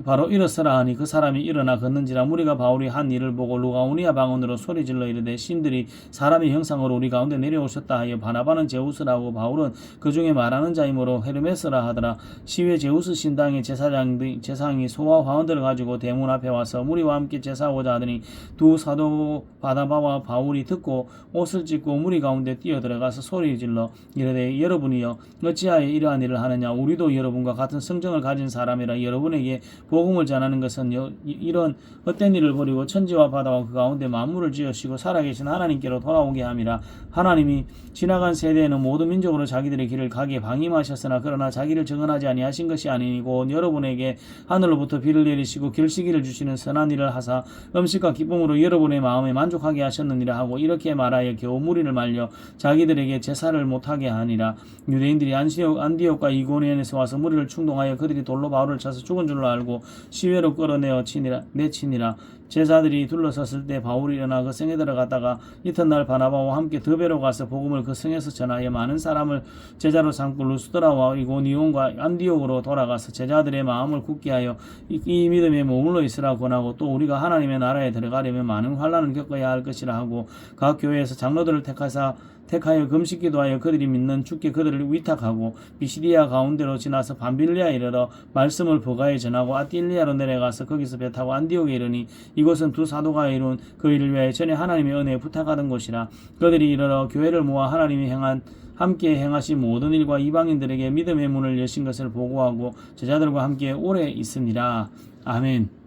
바로 일어서라 하니 그 사람이 일어나 걷는지라. 무리가 바울이 한 일을 보고 루가오니아 방언으로 소리질러 이르되 신들이 사람의 형상으로 우리 가운데 내려오셨다 하여 바나바는 제우스라고 바울은 그 중에 말하는 자이므로 헤르메스라 하더라. 시외 제우스 신당의 제사장이 소와 화원들을 가지고 대문 앞에 와서 무리와 함께 제사하고자 하더니 두 사도 바나바와 바울이 듣고 옷을 찢고 무리 가운데 뛰어들어가서 소리질러 이르되 여러분이여 어찌하여 이러한 일을 하느냐. 우리도 여러분과 같은 성정을 가진 사람이라. 여러분에게 복음을 전하는 것은 이런 헛된 일을 버리고 천지와 바다와 그 가운데 만물을 지으시고 살아계신 하나님께로 돌아오게 함이라. 하나님이 지나간 세대에는 모든 민족으로 자기들의 길을 가게 방임하셨으나 그러나 자기를 정언하지 아니하신 것이 아니고 여러분에게 하늘로부터 비를 내리시고 결시기를 주시는 선한 일을 하사 음식과 기쁨으로 여러분의 마음에 만족하게 하셨느니라 하고 이렇게 말하여 겨우 무리를 말려 자기들에게 제사를 못하게 하니라. 유대인들이 안디옥과 이고니온에서 와서 무리를 충동하여 그들이 돌로 바울을 쳐서 죽은 줄로 알고 시외로 끌어내어 내치니라. 제자들이 둘러섰을 때 바울이 일어나 그 성에 들어갔다가 이튿날 바나바와 함께 더베로 가서 복음을 그 성에서 전하여 많은 사람을 제자로 삼고 루스드라와 이고니온과 안디옥으로 돌아가서 제자들의 마음을 굳게 하여 이 믿음에 머물러 있으라 권하고, 또 우리가 하나님의 나라에 들어가려면 많은 환난을 겪어야 할 것이라 하고, 각 교회에서 장로들을 택하여 금식 기도하여 그들이 믿는 주께 그들을 위탁하고, 비시디아 가운데로 지나서 밤빌리아 이르러 말씀을 버가에 전하고 아틸리아로 내려가서 거기서 배 타고 안디옥에 이르니, 이곳은 두 사도가 이룬 그 일을 위하여 전에 하나님의 은혜에 부탁하던 곳이라. 그들이 이르러 교회를 모아 하나님이 함께 행하신 모든 일과 이방인들에게 믿음의 문을 여신 것을 보고하고 제자들과 함께 오래 있습니다. 아멘.